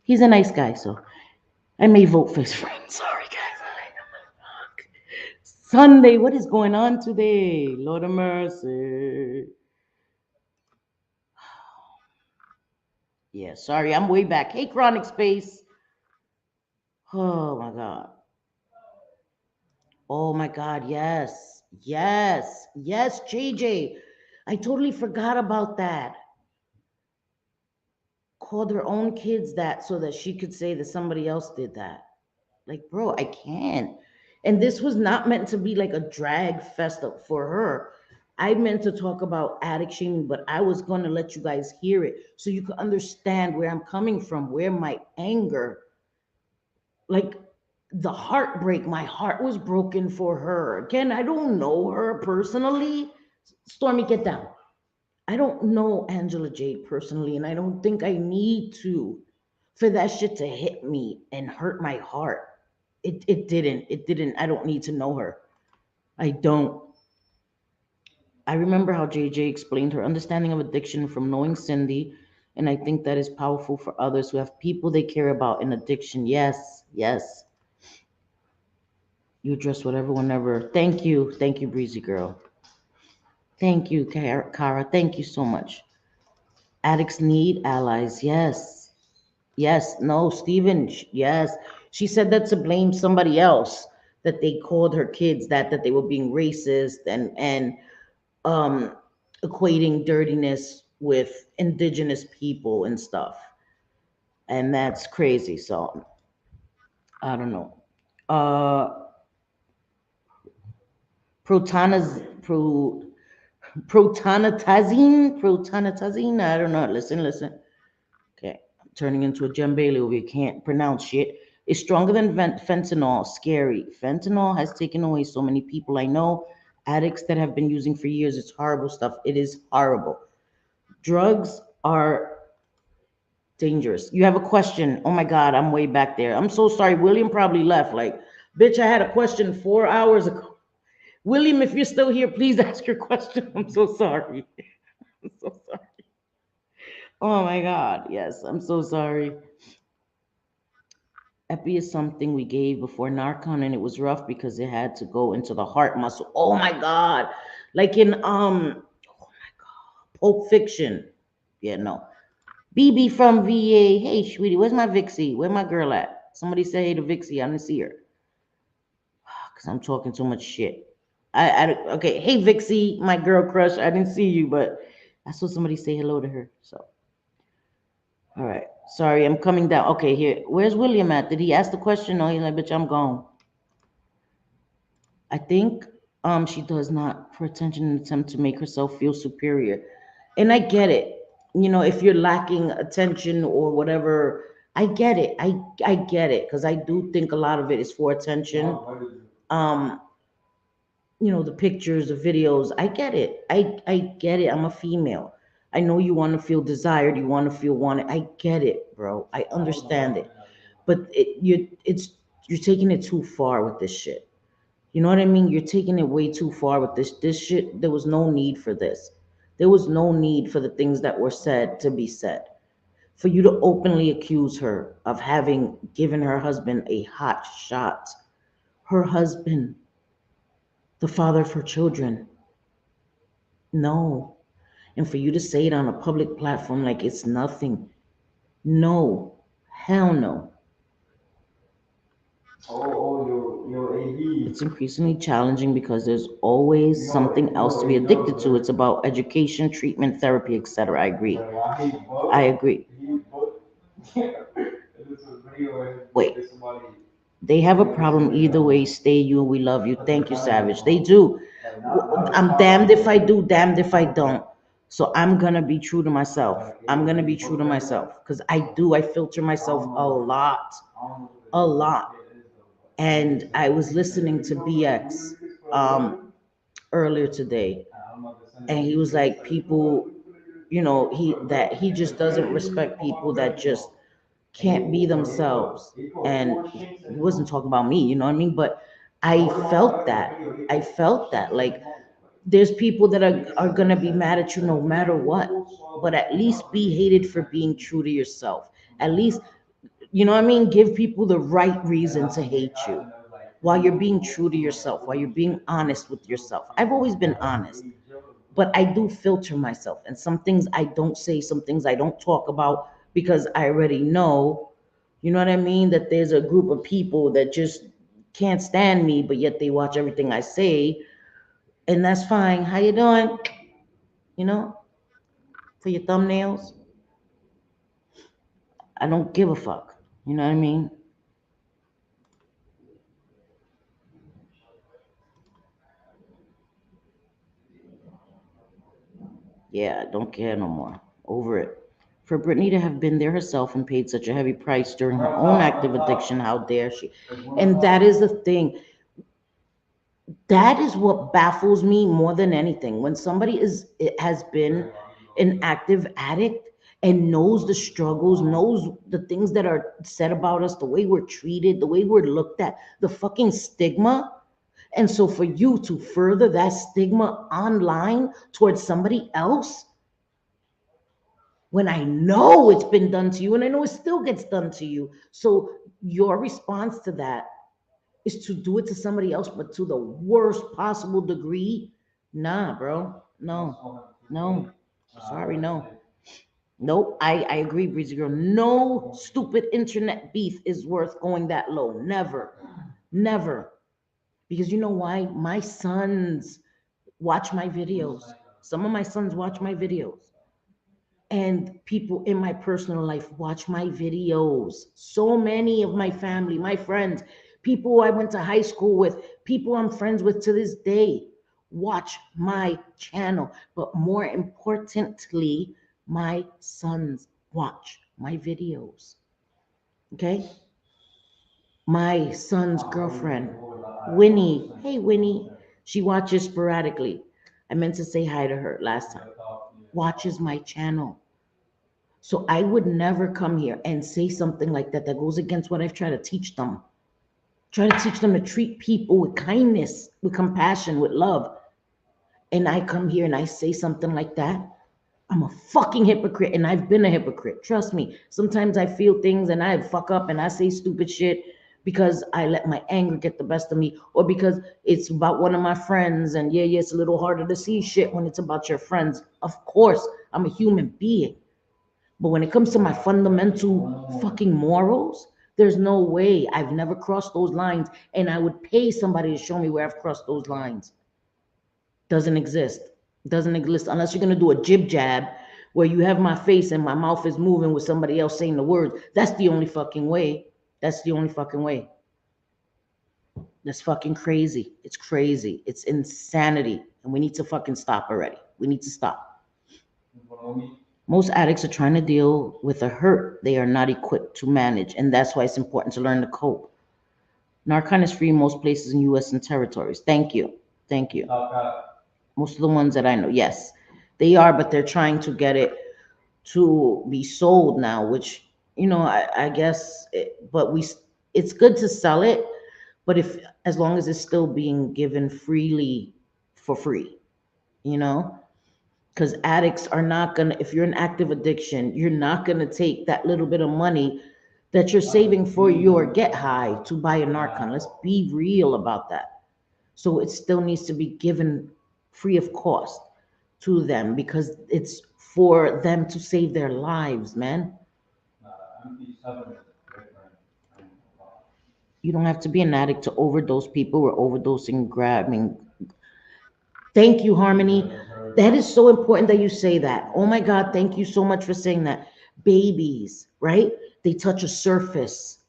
he's a nice guy. So I may vote for his friend. Sorry, guys. Sunday, what is going on today? Lord of mercy. Yeah, sorry, I'm way back. Hey, Chronic Space. Oh my God. Oh my God, yes. Yes. Yes, JJ. I totally forgot about that. Called her own kids that so that she could say that somebody else did that. Like, bro, I can't. And this was not meant to be like a drag fest up for her. I meant to talk about addict shaming, but I was going to let you guys hear it so you could understand where I'm coming from, where my anger, like, the heartbreak, my heart was broken for her. Again, I don't know her personally. Stormy, get down. I don't know Angela Jade personally, and I don't think I need to for that shit to hit me and hurt my heart. It didn't. It didn't. I don't need to know her. I don't. I remember how JJ explained her understanding of addiction from knowing Cindy, and I think that is powerful for others who have people they care about in addiction. Yes, yes. You address whatever, whenever. Thank you. Thank you, Breezy Girl. Thank you, Kara. Thank you so much. Addicts need allies. Yes. Yes. No, Stephen. Yes. She said that to blame somebody else, that they called her kids that they were being racist and um equating dirtiness with indigenous people and stuff. And that's crazy. So I don't know. Uh protanas pro protonatazine. I don't know. Listen. Okay, I'm turning into a Jem Bailey over here. Can't pronounce shit. It's stronger than fentanyl. Scary. Fentanyl has taken away so many people I know. Addicts that have been using for years. It's horrible stuff. It is horrible. Drugs are dangerous. You have a question? Oh my God, I'm way back there. I'm so sorry. William probably left. Like, bitch, I had a question 4 hours ago. William, if you're still here, please ask your question. I'm so sorry. I'm so sorry. Oh my God. Yes, I'm so sorry. Epi is something we gave before Narcon, and it was rough because it had to go into the heart muscle. Oh my God. Like in Pulp Fiction. Yeah, no. BB from VA. Hey, sweetie, where's my Vixie? Where my girl at? Somebody say hey to Vixie. I didn't see her. Because I'm talking too much shit. Okay. Hey, Vixie, my girl crush. I didn't see you, but I saw somebody say hello to her. So, all right. Sorry, I'm coming down. Okay, here. Where's William at? Did he ask the question? No, he's like, bitch, I'm gone. I think she does not for attention and attempt to make herself feel superior. And I get it. You know, if you're lacking attention or whatever, I get it. I get it because I do think a lot of it is for attention. Um, the pictures, the videos. I get it. I get it. I'm a female. I know you want to feel desired. You want to feel wanted. I get it, bro. I understand it. But you're taking it too far with this shit. You know what I mean? You're taking it way too far with this shit. There was no need for this. There was no need for the things that were said to be said. For you to openly accuse her of having given her husband a hot shot. Her husband, the father of her children. No. And for you to say it on a public platform like it's nothing. No. Hell no. It's increasingly challenging because there's always something else to be addicted to. It's about education, treatment, therapy, etc. I agree. I agree. Wait. They have a problem either way. Stay you and we love you. Thank you, Savage. They do. I'm damned if I do, damned if I don't. So I'm gonna be true to myself. I'm gonna be true to myself because I do. I filter myself a lot, a lot. And I was listening to BX earlier today, and he was like, people, he just doesn't respect people that just can't be themselves. And he wasn't talking about me, you know what I mean? But I felt that. I felt that. Like, there's people that are gonna be mad at you no matter what. But at least be hated for being true to yourself. At least, you know what I mean? Give people the right reason to hate you while you're being true to yourself, while you're being honest with yourself. I've always been honest, but I do filter myself. And some things I don't say, some things I don't talk about because I already know, you know what I mean? That there's a group of people that just can't stand me, but yet they watch everything I say. And that's fine. How you doing? You know, for your thumbnails. I don't give a fuck. You know what I mean? Yeah, I don't care no more. Over it. For Brittany to have been there herself and paid such a heavy price during her own active addiction, how dare she? And that is the thing. That is what baffles me more than anything. When somebody has been an active addict and knows the struggles, knows the things that are said about us, the way we're treated, the way we're looked at, the fucking stigma. And so for you to further that stigma online towards somebody else, when I know it's been done to you and I know it still gets done to you. So your response to that is to do it to somebody else, but to the worst possible degree. Nah, bro. No, no. Sorry, no. Nope. I agree, Breezy Girl. No stupid internet beef is worth going that low. Never. Never. Because you know why? My sons watch my videos. Some of my sons watch my videos. And people in my personal life watch my videos. So many of my family, my friends, people I went to high school with, people I'm friends with to this day watch my channel. But more importantly, my sons watch my videos. Okay? My son's girlfriend, Winnie. Hey, Winnie. She watches sporadically. I meant to say hi to her last time. Watches my channel. So I would never come here and say something like that that goes against what I've tried to teach them. Try to teach them to treat people with kindness, with compassion, with love. And I come here and I say something like that. I'm a fucking hypocrite, and I've been a hypocrite. Trust me. Sometimes I feel things and I fuck up and I say stupid shit because I let my anger get the best of me, or because it's about one of my friends. And yeah, it's a little harder to see shit when it's about your friends. Of course, I'm a human being. But when it comes to my fundamental fucking morals, there's no way. I've never crossed those lines, and I would pay somebody to show me where I've crossed those lines. Doesn't exist. Doesn't exist unless you're gonna do a jib jab where you have my face and my mouth is moving with somebody else saying the words. That's the only fucking way. That's the only fucking way. That's fucking crazy. It's crazy. It's insanity. And we need to fucking stop already. We need to stop. Most addicts are trying to deal with a hurt they are not equipped to manage, and that's why it's important to learn to cope. Narcan is free in most places in U.S. and territories. Thank you. Thank you. Most of the ones that I know, yes, they are, but they're trying to get it to be sold now, which, I guess, it's good to sell it, but as long as it's still being given freely for free, you know? Because addicts are not gonna, if you're in active addiction, you're not gonna take that little bit of money that you're saving for your get high to buy a Narcan. Let's be real about that. So it still needs to be given free of cost to them because it's for them to save their lives, man. You don't have to be an addict to overdose. People were overdosing, grabbing. Thank you, Harmony. That is so important that you say that. Oh my God, thank you so much for saying that. Babies, right? They touch a surface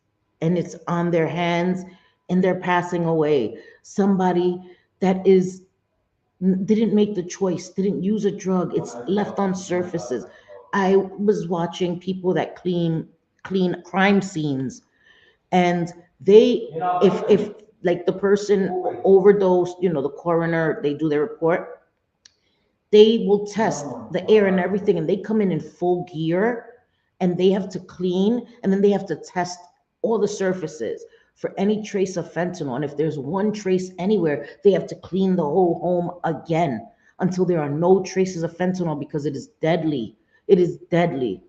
and it's on their hands and they're passing away. Somebody that didn't make the choice, didn't use a drug, it's left on surfaces. I was watching people that clean crime scenes, and they, if like the person overdosed, the coroner, they do their report, they will test the air and everything, and they come in full gear, and they have to clean, and then they have to test all the surfaces for any trace of fentanyl. And if there's one trace anywhere, they have to clean the whole home again until there are no traces of fentanyl, because it is deadly. It is deadly.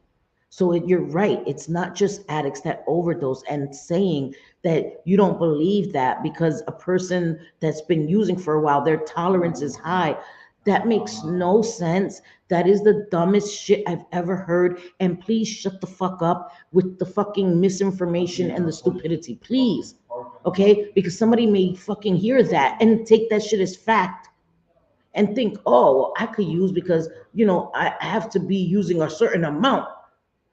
So you're right. It's not just addicts that overdose, and saying that you don't believe that because a person that's been using for a while, their tolerance is high. That makes no sense. That is the dumbest shit I've ever heard. And please shut the fuck up with the fucking misinformation and the stupidity, please. Okay? Because somebody may fucking hear that and take that shit as fact and think, oh, well, I could use because, I have to be using a certain amount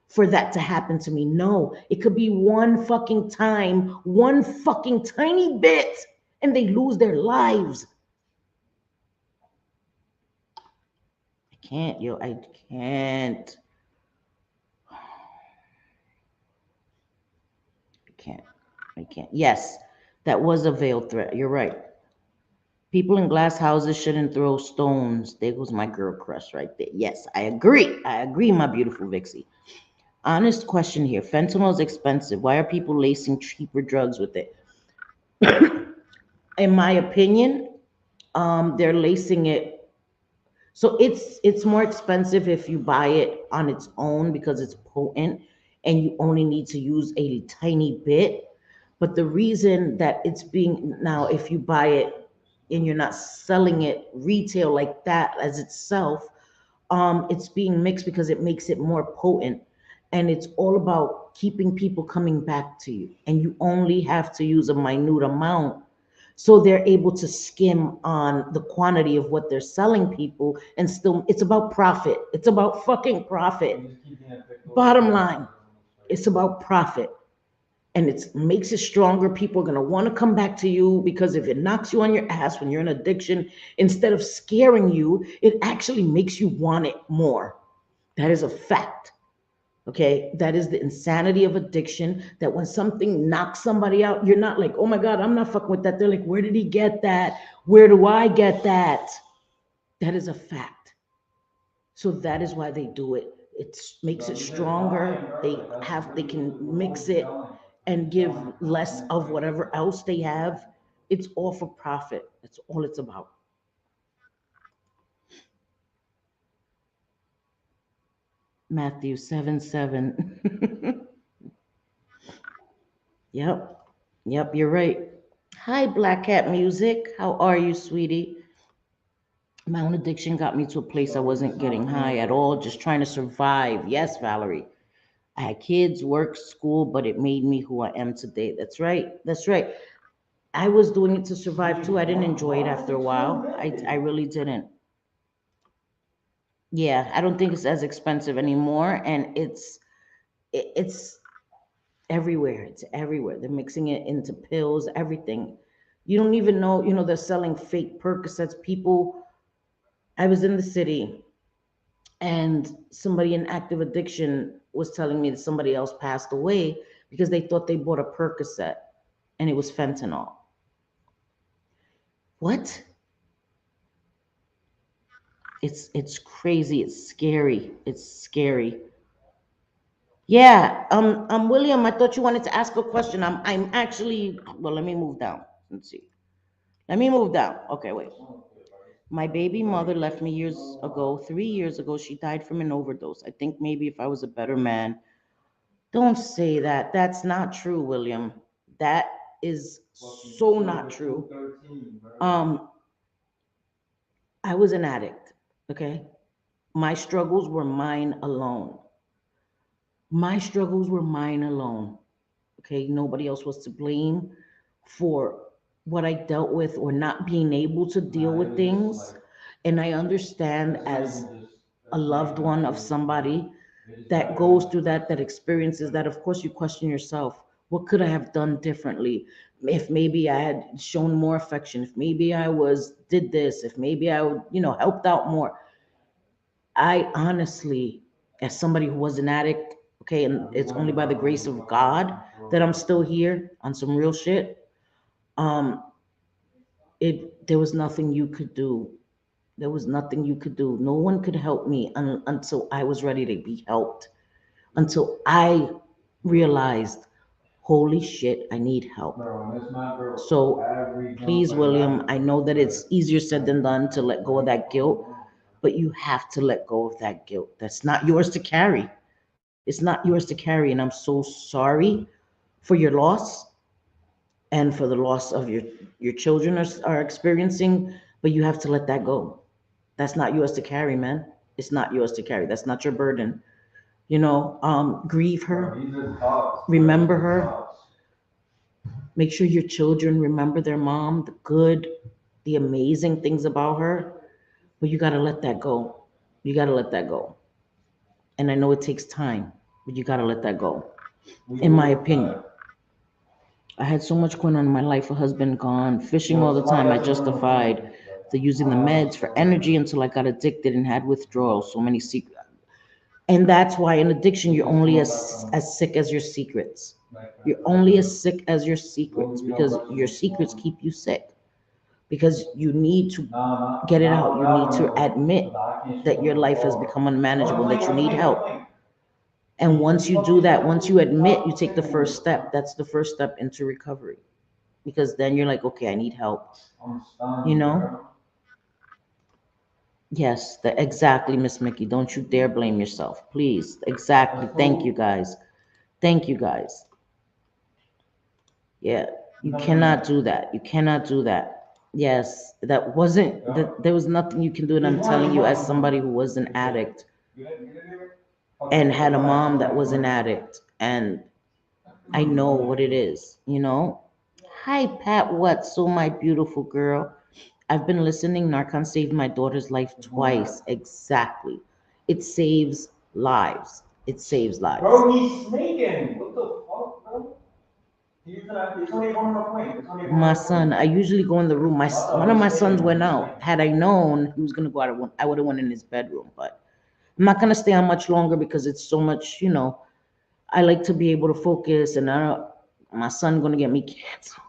for that to happen to me. No, it could be one fucking time, one fucking tiny bit, and they lose their lives. I can't. I can't. Yes, that was a veiled threat. You're right. People in glass houses shouldn't throw stones. There goes my girl crush right there. Yes, I agree. I agree, my beautiful Vixie. Honest question here. Fentanyl is expensive. Why are people lacing cheaper drugs with it? In my opinion, they're lacing it. So it's more expensive if you buy it on its own because it's potent and you only need to use a tiny bit. But the reason that it's being now, if you buy it and you're not selling it retail like that as itself, it's being mixed because it makes it more potent. And it's all about keeping people coming back to you. And you only have to use a minute amount so they're able to skim on the quantity of what they're selling people and still it's about profit. It's about fucking profit. Bottom line, it's about profit. And it makes it stronger. People are going to want to come back to you because if it knocks you on your ass when you're in addiction, instead of scaring you, it actually makes you want it more. That is a fact. Okay, that is the insanity of addiction. That when something knocks somebody out, you're not like, oh my God, I'm not fucking with that. They're like, where did he get that? Where do I get that? That is a fact. So that is why they do it. It makes it stronger. They can mix it and give less of whatever else they have. It's all for profit. That's all it's about. Matthew 7:7. Yep. Yep, you're right. Hi, Black Cat Music. How are you, sweetie? My own addiction got me to a place I wasn't getting high at all, just trying to survive. Yes, Valerie. I had kids, work, school, but it made me who I am today. That's right. That's right. I was doing it to survive too. I didn't enjoy it after a while. I really didn't. Yeah, I don't think it's as expensive anymore, and it's everywhere. It's everywhere. They're mixing it into pills, everything. You don't even know, they're selling fake Percocets. People, I was in the city and somebody in active addiction was telling me that somebody else passed away because they thought they bought a Percocet and it was fentanyl. What? It's crazy. It's scary. It's scary. Yeah, William, I thought you wanted to ask a question. I'm actually, well, let me move down. Let's see. Let me move down. Okay, wait. My baby mother left me years ago. 3 years ago, she died from an overdose. I think maybe if I was a better man. Don't say that. That's not true, William. That is so not true. Um, I was an addict, okay? My struggles were mine alone. My struggles were mine alone. Okay, nobody else was to blame for what I dealt with or not being able to deal with things. And I understand as a loved one of somebody that goes through that, that experiences that, of course, you question yourself. What could I have done differently? If maybe I had shown more affection, if maybe I did this, if maybe I would, helped out more. I honestly, as somebody who was an addict, okay, and it's only by the grace of God that I'm still here on some real shit. Um, there was nothing you could do. There was nothing you could do. No one could help me until I was ready to be helped. Until I realized, holy shit, I need help. So please, William, I know that it's easier said than done to let go of that guilt, but you have to let go of that guilt. That's not yours to carry. It's not yours to carry. And I'm so sorry for your loss and for the loss of your children are experiencing, but you have to let that go. That's not yours to carry, man. It's not yours to carry. That's not your burden. Grieve her, remember her, make sure your children remember their mom, the good, the amazing things about her, but you got to let that go. You got to let that go. And I know it takes time, but you got to let that go, in my opinion. I had so much going on in my life, a husband gone, fishing all the time. I justified the using the meds for energy until I got addicted and had withdrawal. So many secrets. And that's why in addiction, you're only as sick as your secrets. You're only as sick as your secrets because your secrets keep you sick. Because you need to get it out. You need to admit that your life has become unmanageable, that you need help. And once you do that, once you admit, you take the first step. That's the first step into recovery. Because then you're like, okay, I need help. You know? Yes, exactly, Miss Mickey. Don't you dare blame yourself, please. Exactly. Thank you, guys. Thank you, guys. Yeah, you cannot do that. You cannot do that. Yes, that wasn't that. There was nothing you can do, and I'm telling you, as somebody who was an addict and had a mom that was an addict, and I know what it is. You know. Hi, Pat. What? So my beautiful girl. I've been listening. Narcon saved my daughter's life twice. Exactly. It saves lives. It saves lives. Bro, he's sneaking. What the fuck, bro? He's only one on the point. It's only one My on the point. son, I usually go in the room. One of my sons went out. Had I known he was gonna go out, I would have went in his bedroom. But I'm not gonna stay on much longer because it's so much. I like to be able to focus, and I don't. My son gonna get me canceled.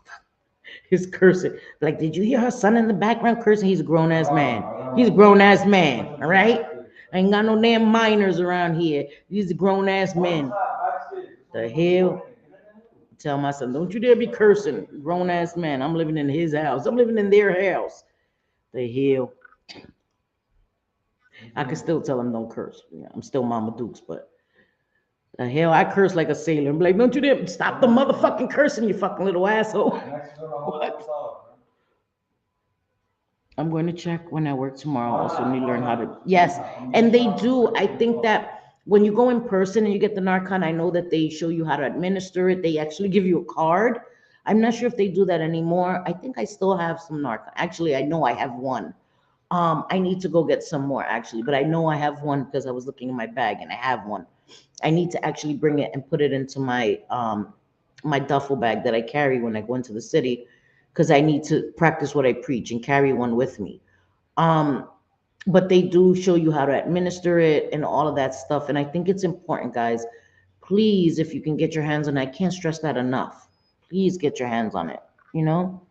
He's cursing. Like, did you hear her son in the background cursing? He's a grown ass man. He's a grown ass man. All right. I ain't got no damn minors around here. These are grown ass men. The hell? Tell my son, don't you dare be cursing, grown ass man. I'm living in his house. I'm living in their house. The hell? I can still tell him don't curse. Yeah, I'm still Mama Dukes, but the hell, I curse like a sailor. I'm like, don't you dare stop the motherfucking cursing, you fucking little asshole. What? I'm going to check when I work tomorrow. Also, need to learn how to. Yes, and they do. I think that when you go in person and you get the Narcan, I know that they show you how to administer it. They actually give you a card. I'm not sure if they do that anymore. I think I still have some Narcan. Actually, I know I have one. I need to go get some more actually, but I know I have one because I was looking in my bag and I have one. I need to actually bring it and put it into my duffel bag that I carry when I go into the city because I need to practice what I preach and carry one with me. Um, but they do show you how to administer it and all of that stuff. And I think it's important, guys. Please, if you can get your hands on it, I can't stress that enough. Please get your hands on it. You know,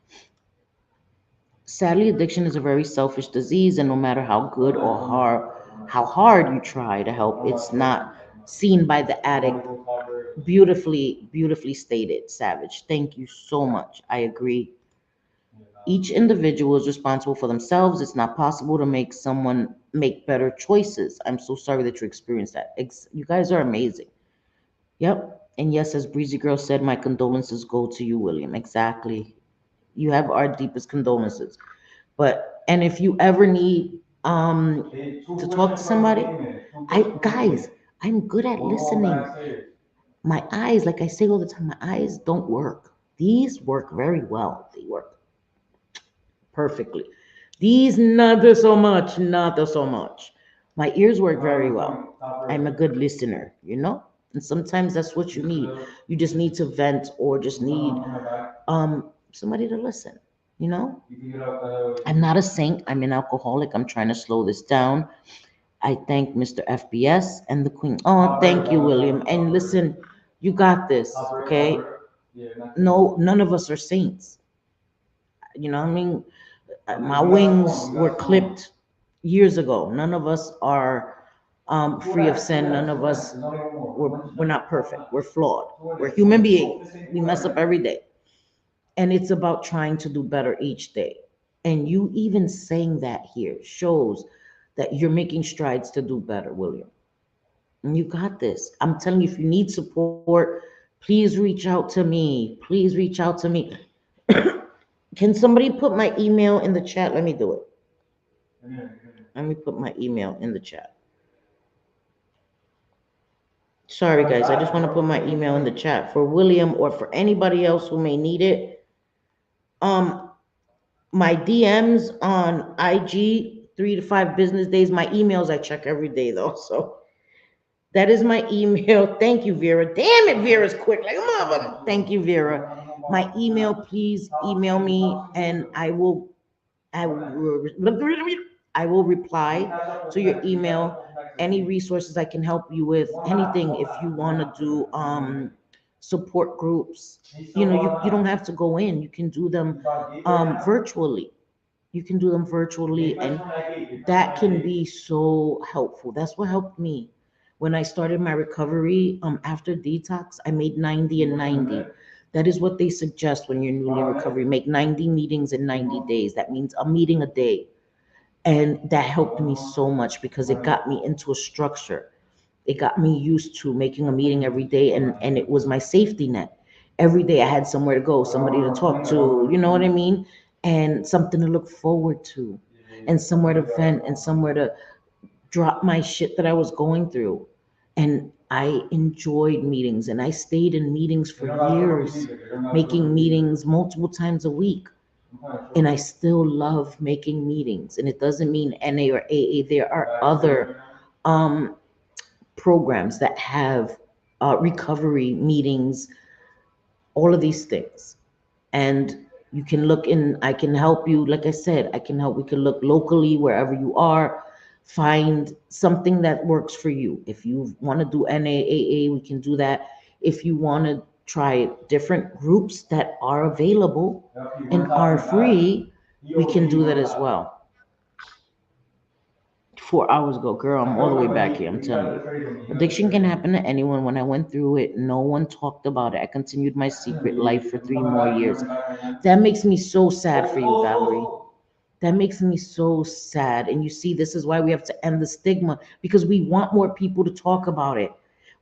sadly, addiction is a very selfish disease, and no matter how good or how hard you try to help, it's not seen by the addict. Beautifully, beautifully stated, Savage. Thank you so much. I agree. Each individual is responsible for themselves. It's not possible to make someone make better choices. I'm so sorry that you experienced that. You guys are amazing. Yep. And yes, as Breezy Girl said, my condolences go to you, William. Exactly. You have our deepest condolences. And if you ever need to talk to somebody, guys, I'm good at listening. My eyes, like I say all the time, my eyes don't work. These work very well. They work perfectly. These not so much, not so much. My ears work very well. I'm a good listener, you know? And sometimes that's what you need. You just need to vent or just need somebody to listen, you know? I'm not a saint. I'm an alcoholic. I'm trying to slow this down. I thank Mr. FBS and the Queen. Oh, thank you, William. And listen, you got this, okay? No, none of us are saints. You know what I mean? My wings were clipped years ago. None of us are free of sin. None of us, we're not perfect. We're flawed. We're human beings. We mess up every day. And it's about trying to do better each day. And you even saying that here shows that you're making strides to do better, William. And you got this. I'm telling you, if you need support, please reach out to me. Please reach out to me. Can somebody put my email in the chat? Let me do it. Let me put my email in the chat. Sorry, guys. I just want to put my email in the chat for William or for anybody else who may need it. My DMs on IG, 3 to 5 business days. My emails I check every day though. So that is my email. Thank you, Vera. Damn it, Vera's quick. Like a motherfucker. Thank you, Vera. My email, please email me and I will I will reply to your email. Any resources I can help you with, anything if you want to do support groups. You don't have to go in. You can do them virtually. You can do them virtually, and that can be so helpful. That's what helped me when I started my recovery. After detox, I made 90 and 90. That is what they suggest when you're newly in recovery. Make 90 meetings in 90 days. That means a meeting a day. And that helped me so much because it got me into a structure. It got me used to making a meeting every day, and it was my safety net. Every day I had somewhere to go, somebody to talk to, you know what I mean? And something to look forward to, and somewhere to vent, and somewhere to drop my shit that I was going through. And I enjoyed meetings, and I stayed in meetings for years, making meetings multiple times a week. And I still love making meetings. And it doesn't mean NA or AA. There are other um, programs that have recovery meetings, all of these things. And you can look in, I can help you. Like I said, I can help. We can look locally wherever you are, find something that works for you. If you want to do NAAA, we can do that. If you want to try different groups that are available and are free, we can do that as well. 4 hours ago, girl, I'm all the way back here. I'm telling you. Addiction can happen to anyone. When I went through it, no one talked about it. I continued my secret life for 3 more years. That makes me so sad for you, Valerie. That makes me so sad. And you see, this is why we have to end the stigma, because we want more people to talk about it.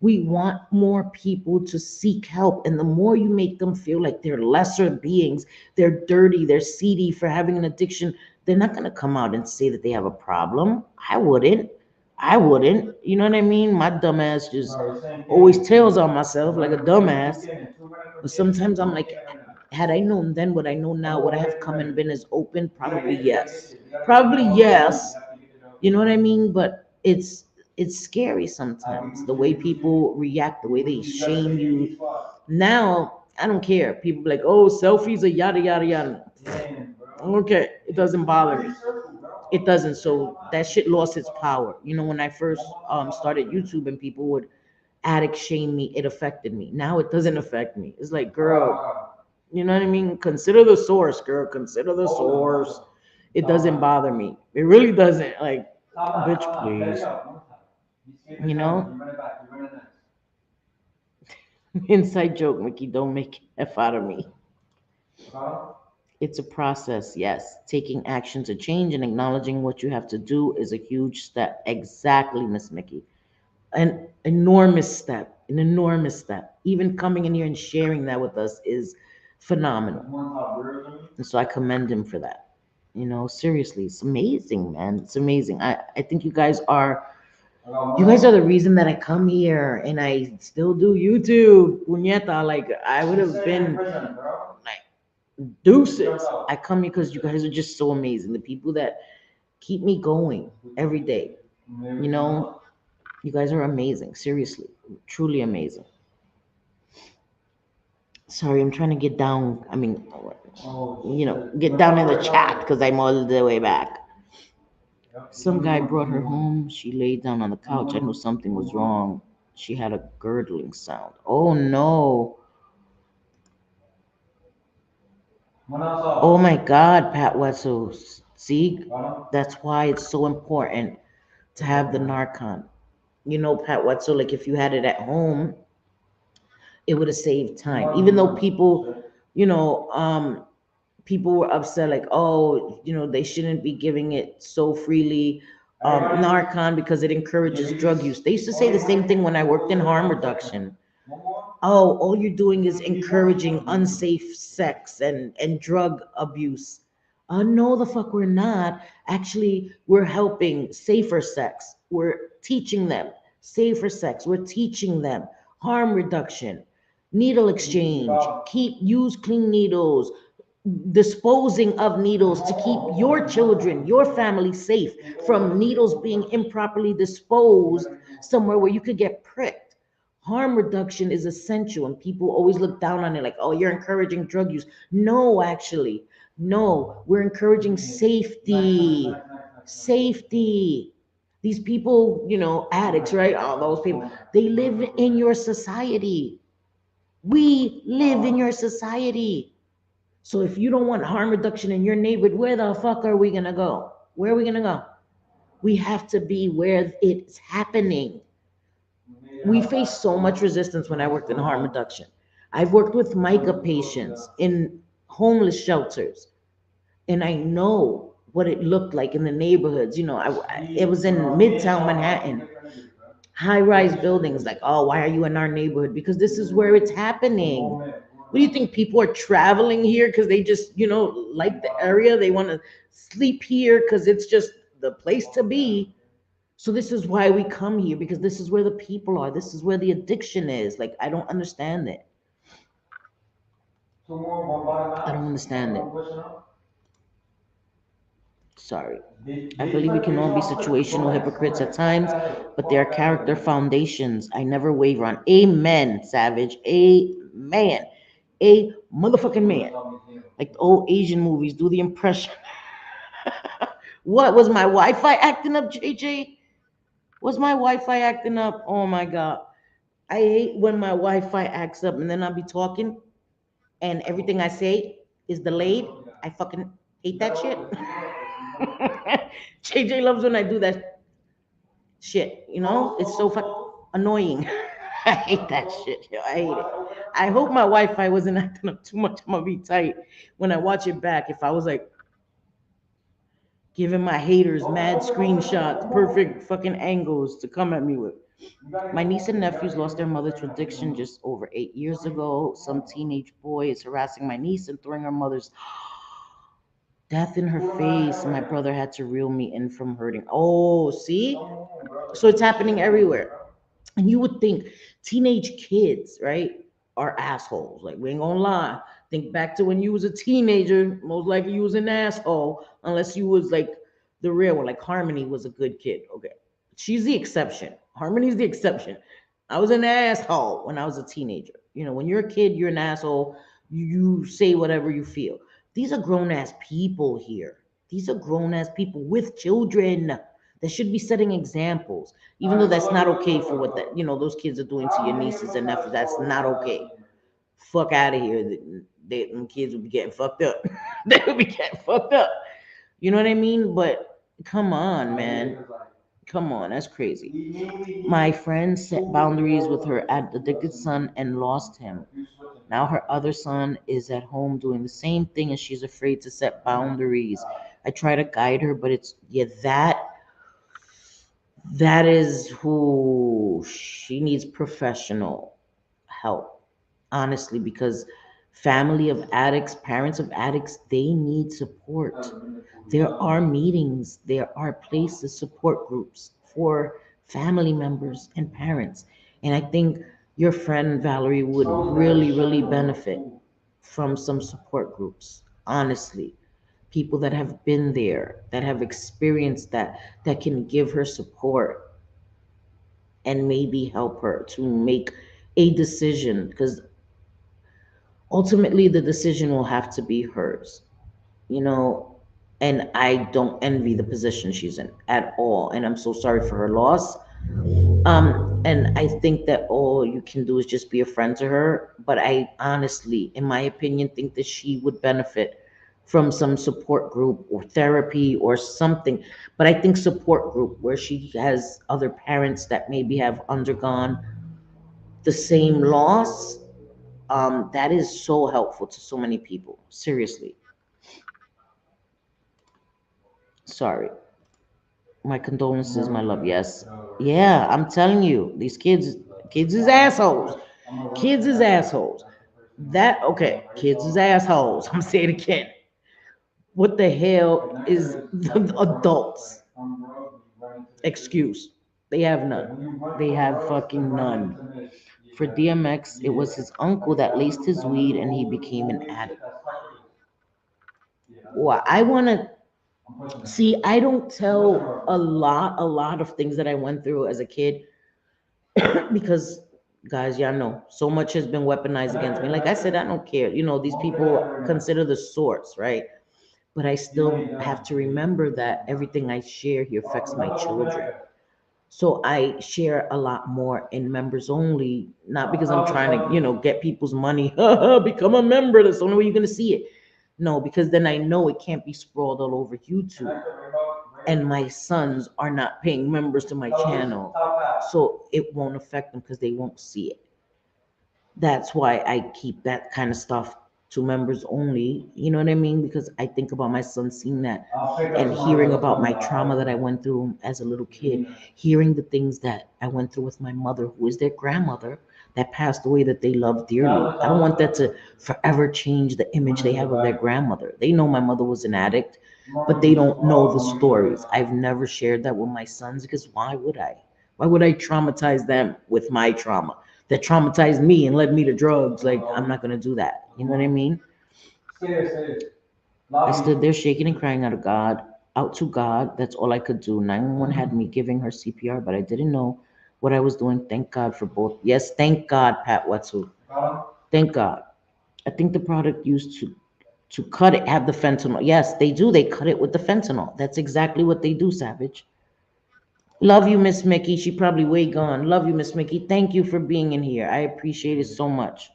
We want more people to seek help. And the more you make them feel like they're lesser beings, they're dirty, they're seedy for having an addiction, they're not going to come out and say that they have a problem. I wouldn't. I wouldn't. You know what I mean? My dumbass just always tells on myself like a dumbass. But sometimes I'm like, had I known then what I know now, would I have come and been as open? Probably yes. Probably yes. You know what I mean? But it's scary sometimes the way people react, the way they shame you. Now I don't care. People be like, oh, selfies are yada yada yada. Okay, it doesn't bother me. It doesn't. So that shit lost its power. You know, when I first started YouTube and people would addict shame me, it affected me. Now it doesn't affect me. It's like, girl, you know what I mean? Consider the source, girl. Consider the source. It doesn't bother me. It really doesn't. Like, bitch, please. You know? Inside joke, Mickey. Don't make F out of me. It's a process, yes. Taking action to change and acknowledging what you have to do is a huge step. Exactly, Miss Mickey. An enormous step, an enormous step. Even coming in here and sharing that with us is phenomenal. And so I commend him for that. You know, seriously, it's amazing, man. It's amazing. I think you guys are the reason that I come here and I still do YouTube. Puñeta, like I would have been like deuces. I come here because you guys are just so amazing. The people that keep me going every day. You know, you guys are amazing. Seriously, truly amazing. Sorry, I'm trying to get down. I mean, get down in the chat because I'm all the way back. Some guy brought her home. She laid down on the couch. I knew something was wrong. She had a gurgling sound. Oh no. Oh my God, Pat Wetzel. See, that's why it's so important to have the Narcan. You know, Pat Wetzel, like if you had it at home, it would have saved time. Even though people, you know, people were upset, like, oh, they shouldn't be giving it so freely, Narcan, because it encourages drug use. They used to say the same thing when I worked in harm reduction. Oh, all you're doing is encouraging unsafe sex and drug abuse. No, the fuck we're not. Actually, we're helping safer sex. We're teaching them safer sex. We're teaching them harm reduction, needle exchange, use clean needles, disposing of needles to keep your children, your family safe from needles being improperly disposed somewhere where you could get pricked. Harm reduction is essential, and people always look down on it like, oh, you're encouraging drug use. No, actually, no, we're encouraging safety. Safety. These people, addicts, right? All those people, they live in your society. We live in your society. So if you don't want harm reduction in your neighborhood, where the fuck are we gonna go? Where are we gonna go? We have to be where it's happening. We face so much resistance when I worked in harm reduction. I've worked with MICA patients in homeless shelters, and I know what it looked like in the neighborhoods. It was in Midtown Manhattan, high-rise buildings. Like, oh, why are you in our neighborhood? Because this is where it's happening. What do you think? People are traveling here because they just, like the area. They want to sleep here because it's just the place to be. So this is why we come here, because this is where the people are. This is where the addiction is. Like, I don't understand it. I don't understand it. Sorry. I believe we can all be situational hypocrites at times, but they are character foundations I never waver on. Amen, Savage. Amen. A motherfucking man. Like the old Asian movies, do the impression. What was my Wi-Fi acting up, JJ? Was my Wi-Fi acting up? Oh my God. I hate when my Wi-Fi acts up and then I'll be talking and everything I say is delayed. I fucking hate that shit. JJ loves when I do that shit. It's so annoying. I hate that shit. Yo, I hate it. I hope my Wi-Fi wasn't acting up too much. I'm gonna be tight when I watch it back. If I was like giving my haters mad screenshots, perfect fucking angles to come at me with. My niece and nephews lost their mother to addiction just over 8 years ago. Some teenage boy is harassing my niece and throwing her mother's death in her face. My brother had to reel me in from hurting. Oh, see? So it's happening everywhere. And you would think teenage kids, right, are assholes. Like, we ain't gonna lie. Think back to when you was a teenager, most likely you was an asshole, unless you was like the real one. Like Harmony was a good kid. Okay. She's the exception. Harmony's the exception. I was an asshole when I was a teenager. When you're a kid, you're an asshole. You say whatever you feel. These are grown ass people here. These are grown ass people with children that should be setting examples, even though that's not okay for what those kids are doing to your nieces and nephews. That's not okay. Fuck out of here. Them kids would be getting fucked up. They would be getting fucked up. You know what I mean? But come on, man. Come on, that's crazy. My friend set boundaries with her addicted son and lost him. Now her other son is at home doing the same thing and she's afraid to set boundaries. I try to guide her, but it's that is who she needs professional help, honestly, because family of addicts, parents of addicts, they need support. There are meetings, there are places, support groups for family members and parents. And I think your friend Valerie would really, really benefit from some support groups, honestly. People that have been there, that have experienced that can give her support and maybe help her to make a decision, because ultimately the decision will have to be hers, you know. And I don't envy the position she's in at all, and I'm so sorry for her loss. And I think that all you can do is just be a friend to her, but I honestly, in my opinion, think that she would benefit from some support group or therapy or something. But I think support group where she has other parents that maybe have undergone the same loss, that is so helpful to so many people. Seriously. Sorry. My condolences, my love. Yes. Yeah, I'm telling you, these kids is assholes. Kids is assholes. That okay, kids is assholes. I'm saying it again. What the hell is the adults excuse? They have none. They have fucking none. For DMX, it was his uncle that laced his weed and he became an addict. Well, I want to see, I don't tell a lot of things that I went through as a kid because, guys, y'all know so much has been weaponized against me. Like I said, I don't care. These people consider the source, right? But I still have to remember that everything I share here affects my children. So I share a lot more in members only, not because I'm trying to, get people's money. Become a member. That's the only way you're gonna see it. No, because then I know it can't be sprawled all over YouTube. And my sons are not paying members to my channel, so it won't affect them because they won't see it. That's why I keep that kind of stuff to members only. You know what I mean? Because I think about my son seeing that and hearing about my trauma that I went through as a little kid, hearing the things that I went through with my mother, who is their grandmother that passed away that they love dearly. I don't want that to forever change the image they have of their grandmother. They know my mother was an addict, but they don't know the stories. I've never shared that with my sons because why would I? Why would I traumatize them with my trauma that traumatized me and led me to drugs? Like, I'm not going to do that. You know what I mean? I stood there shaking and crying out to God. That's all I could do. 911 had me giving her CPR, but I didn't know what I was doing. Thank God for both. Yes, thank God, Pat Wetzel. Thank God. I think the product used to cut it have the fentanyl. Yes, they do. They cut it with the fentanyl. That's exactly what they do, Savage. Love you, Miss Mickey. She probably way gone. Love you, Miss Mickey. Thank you for being in here. I appreciate it so much.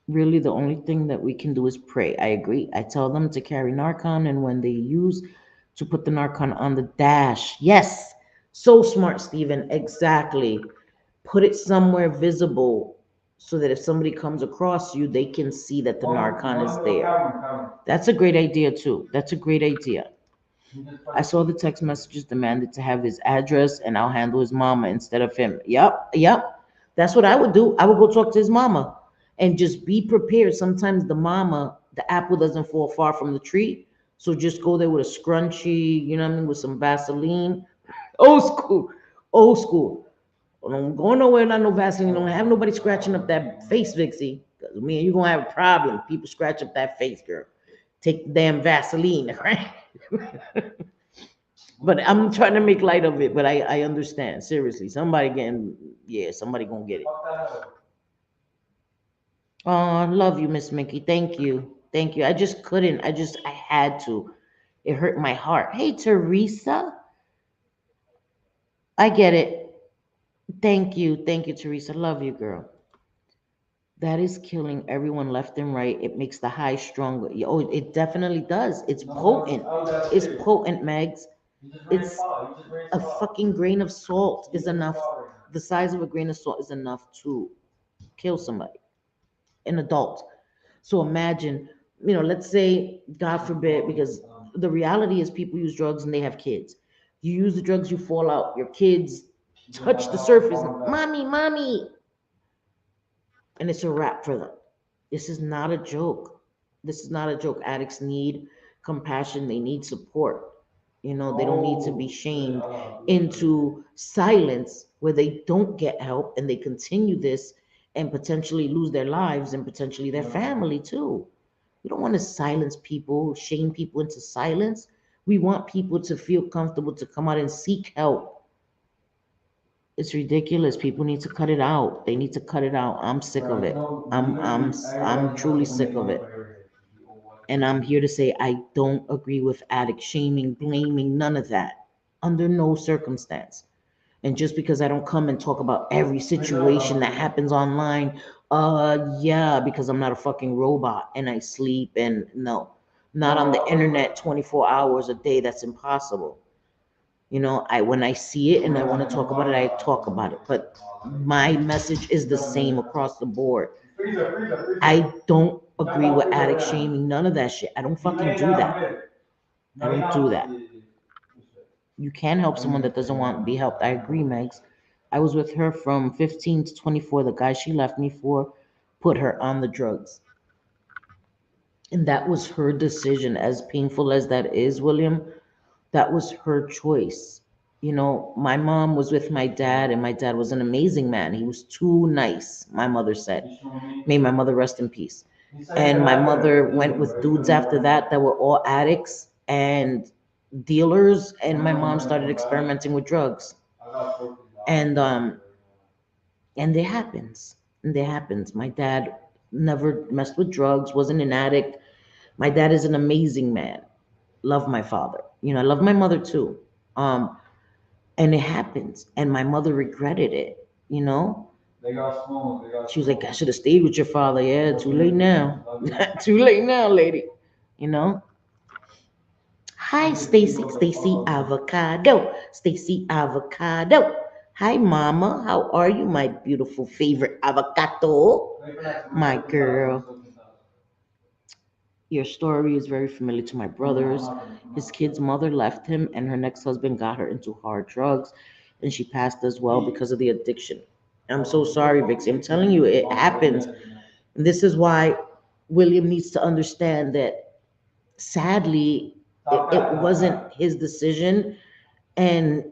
Really, the only thing that we can do is pray. I agree. I tell them to carry Narcan, and when they use, to put the Narcan on the dash. Yes, so smart, Stephen. Exactly. Put it somewhere visible so that if somebody comes across you, they can see that the Narcan is there. That's a great idea, too. That's a great idea. I saw the text messages demanded to have his address and I'll handle his mama instead of him. Yep, yep. That's what I would do. I would go talk to his mama and just be prepared. Sometimes the mama, the apple doesn't fall far from the tree. So just go there with a scrunchie, you know what I mean, with some Vaseline. Old school, old school. Don't go nowhere, not no Vaseline. Don't have nobody scratching up that face, Vixie. Because me and you going to have a problem. People scratch up that face, girl. Take the damn Vaseline, right? But I'm trying to make light of it, but I understand. Seriously. Somebody getting, yeah, somebody gonna get it. Oh, love you, Miss Mickey. Thank you. Thank you. I just couldn't. I had to. It hurt my heart. Hey, Teresa. I get it. Thank you. Thank you, Teresa. Love you, girl. That is killing everyone left and right. It makes the high stronger. Oh, it definitely does. It's potent. It's potent, Megs. It's a fucking grain of salt is enough. The size of a grain of salt is enough to kill somebody, an adult. So imagine, let's say, God forbid, because the reality is people use drugs and they have kids. You use the drugs, you fall out. Your kids touch the surface. Mommy, mommy. And it's a wrap for them. This is not a joke. This is not a joke. Addicts need compassion, they need support. They don't need to be shamed into silence where they don't get help and they continue this and potentially lose their lives and potentially their family too. We don't want to silence people, shame people into silence. We want people to feel comfortable to come out and seek help. It's ridiculous. People need to cut it out. They need to cut it out. I'm sick of it. I'm truly sick of it. And I'm here to say I don't agree with addict shaming, blaming, none of that. Under no circumstance. And just because I don't come and talk about every situation that happens online, yeah, because I'm not a fucking robot and I sleep and no, not on the internet 24 hours a day. That's impossible. I when I see it and I want to talk about it, I talk about it. But my message is the same across the board. I don't agree with addict shaming, none of that shit. I don't fucking do that. I don't do that. You can help someone that doesn't want to be helped. I agree, Megs. I was with her from 15 to 24. The guy she left me for put her on the drugs. And that was her decision. As painful as that is, William, that was her choice. My mom was with my dad, and my dad was an amazing man. He was too nice, my mother said. May my mother rest in peace. And my mother went with dudes after that were all addicts and dealers, and my mom started experimenting with drugs. And and it happens. And it happens. My dad never messed with drugs, wasn't an addict. My dad is an amazing man. Love my father. I love my mother too. Um, And it happens. And my mother regretted it, you know? They got small. They got She was like, I should have stayed with your father. Yeah, too late now. Too late now, lady. You know? Hi, Stacy. Stacy Avocado. Stacy Avocado. Hi, Mama. How are you, my beautiful favorite avocado? My girl. Your story is very familiar to my brothers. His kid's mother left him, and her next husband got her into hard drugs, and she passed as well because of the addiction. I'm so sorry, Vixie. I'm telling you, it happens. And this is why William needs to understand that sadly, it wasn't his decision. And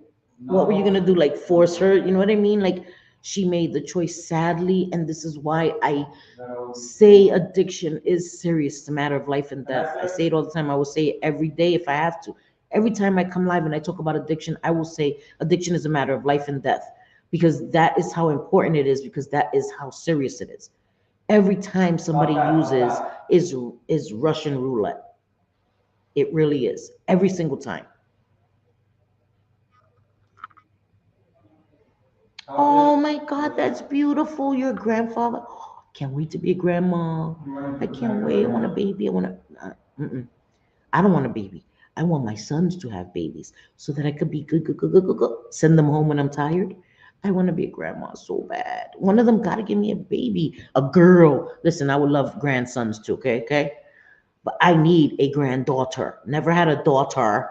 what were you gonna do? Like force her? You know what I mean? Like she made the choice sadly, and this is why I say addiction is serious. It's a matter of life and death. I say it all the time. I will say it every day if I have to. Every time I come live and I talk about addiction, I will say addiction is a matter of life and death because that is how important it is, because that is how serious it is. Every time somebody uses is Russian roulette. It really is. Every single time. Oh my God, that's beautiful. Your grandfather. Oh, can't wait to be a grandma. I can't wait. I want a baby. I want to. Mm-mm. I don't want a baby. I want my sons to have babies so that I could be good, good, good, good, good, good. Send them home when I'm tired. I want to be a grandma so bad. One of them got to give me a baby, a girl. Listen, I would love grandsons too, okay? Okay. But I need a granddaughter. Never had a daughter.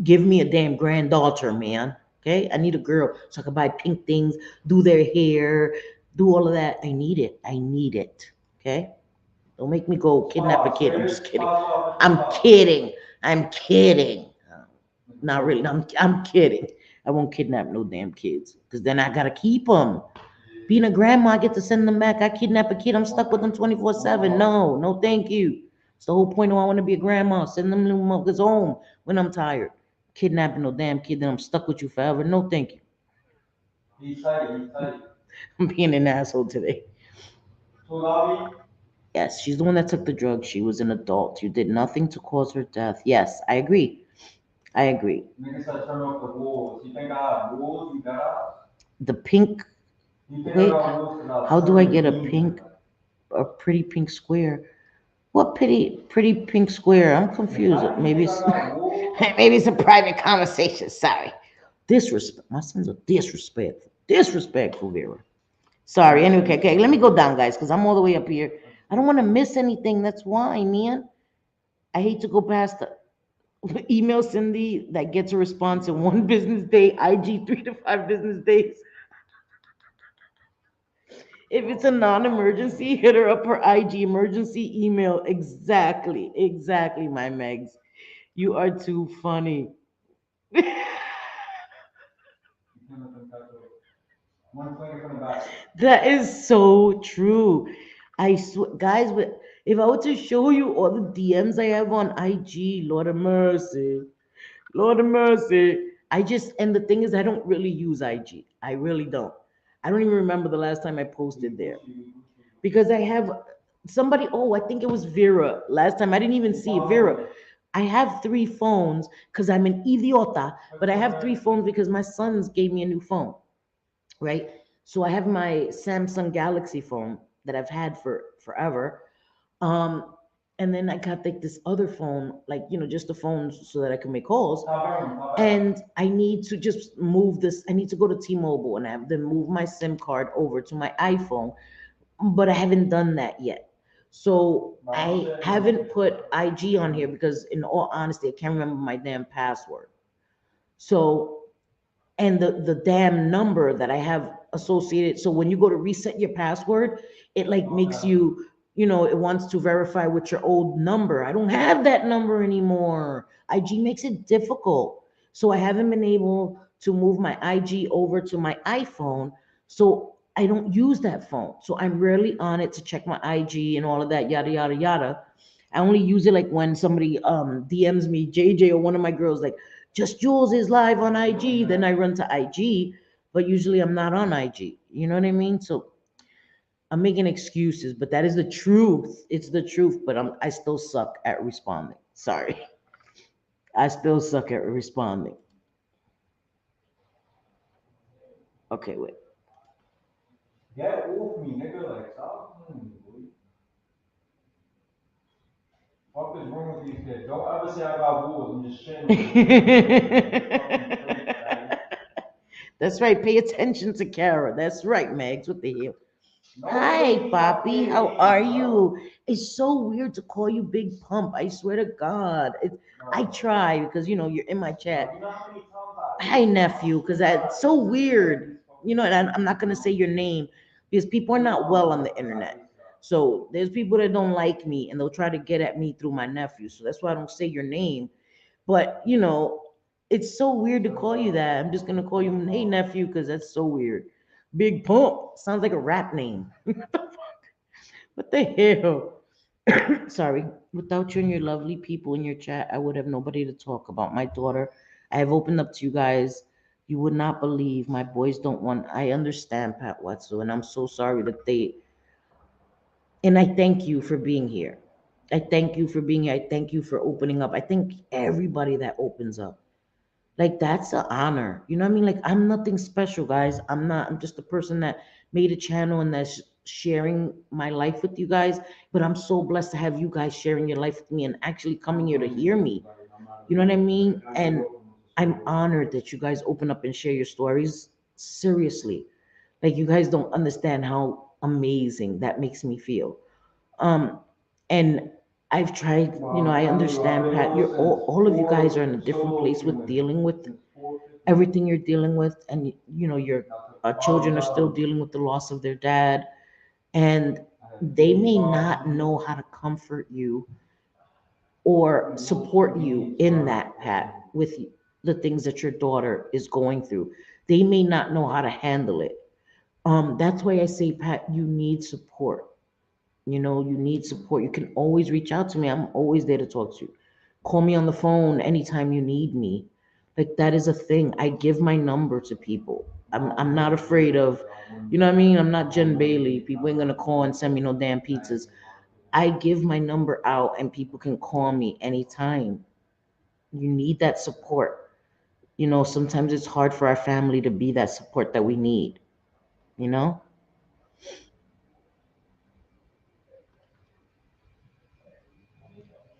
Give me a damn granddaughter, man. Okay? I need a girl so I can buy pink things, do their hair, do all of that. I need it. I need it. Okay? Don't make me go kidnap a kid. I'm just kidding. I'm kidding. I'm kidding. Not really. I'm kidding. I won't kidnap no damn kids because then I gotta keep them. Being a grandma, I get to send them back. I kidnap a kid, I'm stuck with them 24/7. No, no, thank you. It's the whole point of I want to be a grandma. Send them little motherfuckers home when I'm tired. Kidnapping no damn kid, then I'm stuck with you forever. No, thank you. He's tight. He's tight. I'm being an asshole today. So Lavi, Yes, she's the one that took the drugs. She was an adult. You did nothing to cause her death. Yes, I agree. I agree. niggas had turned off the walls. You think I have walls? You got? The pink. You think I Wait, got walls? Cause I how do I turned get the a beams pink, in. a pretty pink square? What pretty pink square? I'm confused. Maybe it's maybe it's a private conversation. Sorry. Disrespect. My sons are disrespectful. Disrespectful, Vera. Sorry. Anyway, okay. Let me go down, guys, because I'm all the way up here. I don't want to miss anything. That's why, man. I hate to go past the email Cindy that gets a response in one business day, IG 3 to 5 business days. If it's a non-emergency, hit her up her IG emergency email. Exactly, exactly, my Megs. You are too funny. One finger from the back. That is so true. I swear, guys, if I were to show you all the DMs I have on IG, Lord of mercy, Lord of mercy. I just, and the thing is, I don't really use IG. I really don't. I don't even remember the last time I posted there because I have somebody. Oh, I think it was Vera. Last time I didn't even see it. Vera. I have 3 phones because I'm an idiota, but I have 3 phones because my sons gave me a new phone, right? So I have my Samsung Galaxy phone that I've had for forever. Um, and then I got like this other phone, like just a phone so that I can make calls. And I need to just move this. I need to go to T-Mobile and have them move my SIM card over to my iPhone, but I haven't done that yet. So I haven't put IG on here because, in all honesty, I can't remember my damn password. So, and the damn number that I have associated. So when you go to reset your password, it like makes you, it wants to verify with your old number. I don't have that number anymore. IG makes it difficult. So I haven't been able to move my IG over to my iPhone. So I don't use that phone. So I'm rarely on it to check my IG and all of that, yada, yada, yada. I only use it like when somebody DMs me, JJ or one of my girls, like, just Jules is live on IG. Then I run to IG, but usually I'm not on IG. You know what I mean? So I'm making excuses, but that is the truth. It's the truth, but I still suck at responding. Sorry. I still suck at responding. Okay, wait. Get off me, nigga. Like, stop. Boy. Fuck is wrong with these kids? Don't ever say I got balls. I'm just shitting on you. Fucking freak, man. That's right. Pay attention to Kara. That's right, Mags. What the hell? No, you Hi, don't need my Poppy. fucking How name, are bro. you? It's so weird to call you Big Pump. I swear to God. I Bro, try because you're in my bro, chat. you know how many times I Hi, told you, bro? I nephew, because swear to that's God, so you just say weird. these fucking And names I'm not and gonna you say don't your do it. name because people are not well on the internet. So there's people that don't like me and they'll try to get at me through my nephew. So that's why I don't say your name. But it's so weird to call you that. I'm just gonna call you hey nephew because that's so weird. Big Pump sounds like a rap name. What the hell? Sorry. Without you and your lovely people in your chat, I would have nobody to talk about. My daughter, I have opened up to you guys. You would not believe my boys don't want. I understand Pat Watson, and I'm so sorry that they. And I thank you for being here. I thank you for being here. I thank you for opening up. I thank everybody that opens up. Like that's an honor. You know what I mean? Like I'm nothing special, guys. I'm not. I'm just a person that made a channel and that's sharing my life with you guys. But I'm so blessed to have you guys sharing your life with me and actually coming here to hear me. You know what I mean? And I'm honored that you guys open up and share your stories. Seriously. Like you guys don't understand how amazing that makes me feel. Um, and I've tried, I understand, Pat. You're all of you guys are in a different place with dealing with everything you're dealing with, and your children are still dealing with the loss of their dad, and they may not know how to comfort you or support you in that, Pat, with the things that your daughter is going through. They may not know how to handle it. That's why I say, Pat, you need support. You need support. You can always reach out to me. I'm always there to talk to you. Call me on the phone anytime you need me. Like that is a thing. I give my number to people. I'm not afraid of, you know what I mean? I'm not Jen Bailey. People ain't gonna call and send me no damn pizzas. I give my number out and people can call me anytime. You need that support. Sometimes it's hard for our family to be that support that we need, you know?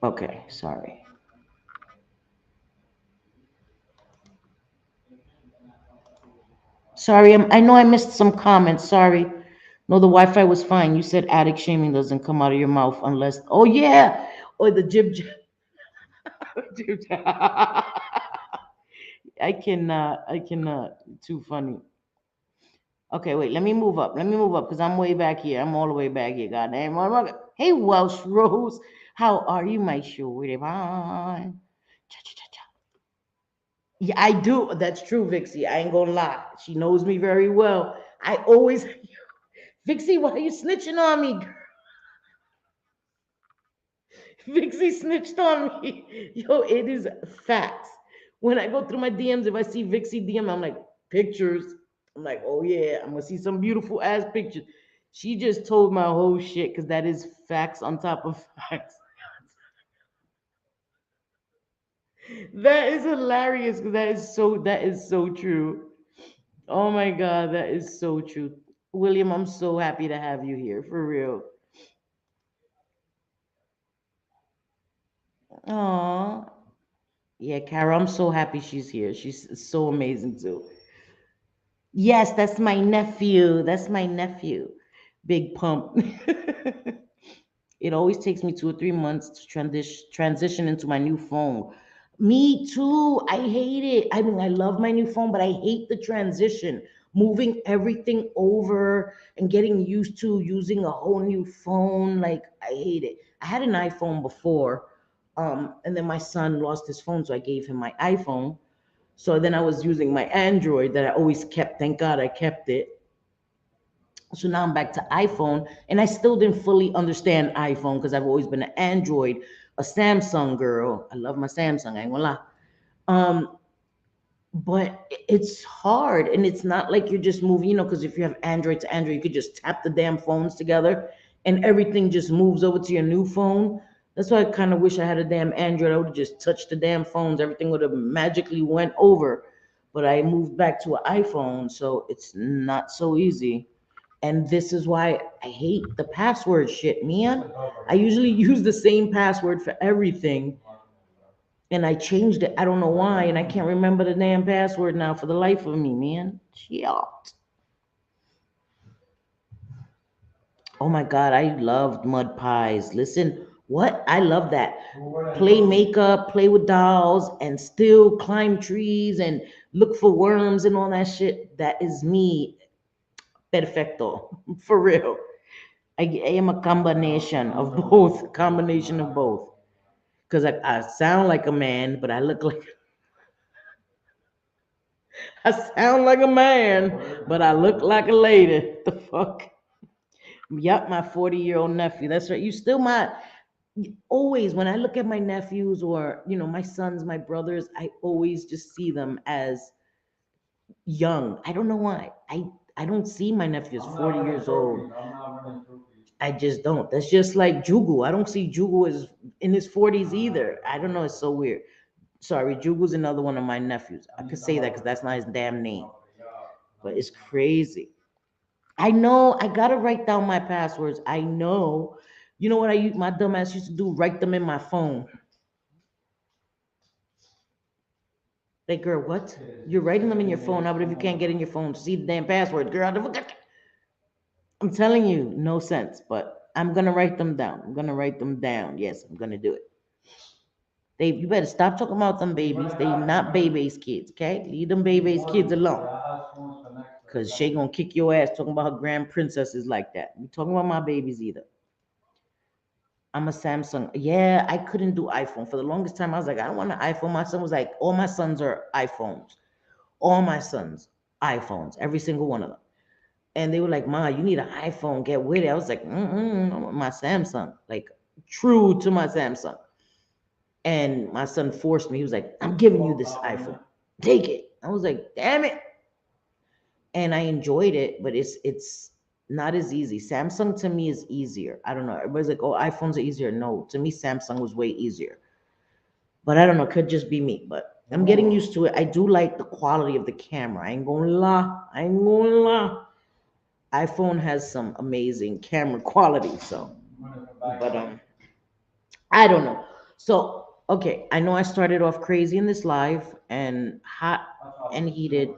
Okay, sorry. Sorry, I know I missed some comments. Sorry. No, the Wi-Fi was fine. You said addict shaming doesn't come out of your mouth unless. Oh yeah, or the jib jab. Jib jab. I cannot. I cannot. Too funny. Okay, wait. Let me move up. Let me move up because I'm way back here. I'm all the way back here. Goddamn. Motherfucker. Hey, Welsh Rose. How are you, my shorty pie? Cha-cha-cha-cha. Yeah, I do. That's true, Vixie. I ain't gonna lie. She knows me very well. I always, Vixie, why are you snitching on me? Vixie snitched on me. Yo, it is facts. When I go through my DMs, if I see Vixie DM, I'm like, pictures. I'm like, oh yeah, I'm gonna see some beautiful ass pictures. She just told my whole shit because that is facts on top of facts. That is hilarious because that is so true. Oh my god, that is so true. William, I'm so happy to have you here for real. Aw. Yeah, Kara, I'm so happy she's here. She's so amazing too. Yes, that's my nephew. That's my nephew. Big pump. It always takes me 2 or 3 months to transition into my new phone. Me too. I hate it. I mean, I love my new phone, but I hate the transition, moving everything over and getting used to using a whole new phone. Like, I hate it. I had an iPhone before, and then my son lost his phone, so I gave him my iPhone. So then I was using my Android that I always kept. Thank God I kept it. So now I'm back to iPhone, and I still didn't fully understand iPhone because I've always been an Android, a Samsung girl. I love my Samsung. I ain't gonna lie. But it's hard, and it's not like you're just moving. Because if you have Android to Android, you could just tap the damn phones together, and everything just moves over to your new phone. That's why I kind of wish I had a damn Android. I would have just touched the damn phones. Everything would have magically went over. but I moved back to an iPhone, so it's not so easy. And this is why I hate the password shit, man. I usually use the same password for everything, and I changed it. I don't know why, and I can't remember the damn password now for the life of me, man. Shit. Oh my God, I loved mud pies. Listen, what? I love that. Play makeup, play with dolls, and still climb trees and look for worms and all that shit. That is me. Perfecto. For real. I am a combination of both. Combination of both. Because I sound like a man, but I look like I sound like a man, but I look like a lady. The fuck? Yup, my 40-year-old nephew. That's right. You still my always when I look at my nephews or my sons, my brothers, I always just see them as young. I don't know why. I don't see my nephew as 40 years old. I'm not running trophies. I just don't. That's just like Jugu. I don't see Jugu as in his 40s either. I don't know. It's so weird. Sorry, Jugu's another one of my nephews. I could say that because that's not his damn name. But it's crazy. I know I gotta write down my passwords. I know. You know what my dumb ass used to do? Write them in my phone. Like, girl, what? You're writing them in your phone. How about if you can't get in your phone to see the damn password? Girl, I'm telling you, no sense. But I'm gonna write them down. I'm gonna write them down. Yes, I'm gonna do it. Dave, you better stop talking about them babies. They not babies kids, okay? Leave them babies kids alone. Cause Shay gonna kick your ass talking about her grand princesses like that. We talking about my babies either. I'm a Samsung. Yeah, I couldn't do iPhone. For the longest time, I was like, I don't want an iPhone. My son was like, all my sons are iPhones. All my sons, iPhones, every single one of them. And they were like, Ma, you need an iPhone. Get with it. I was like, I want my Samsung. Like, true to my Samsung. And my son forced me. He was like, I'm giving you this iPhone. Take it. I was like, damn it. And I enjoyed it, but it's not as easy. Samsung to me is easier. I don't know. Everybody's like, oh, iPhones are easier. No, to me, Samsung was way easier. But I don't know, could just be me. But I'm getting used to it. I do like the quality of the camera. I ain't gonna lie. I ain't gonna lie. iPhone has some amazing camera quality. So, but I don't know. So, okay, I know I started off crazy in this live and hot and heated,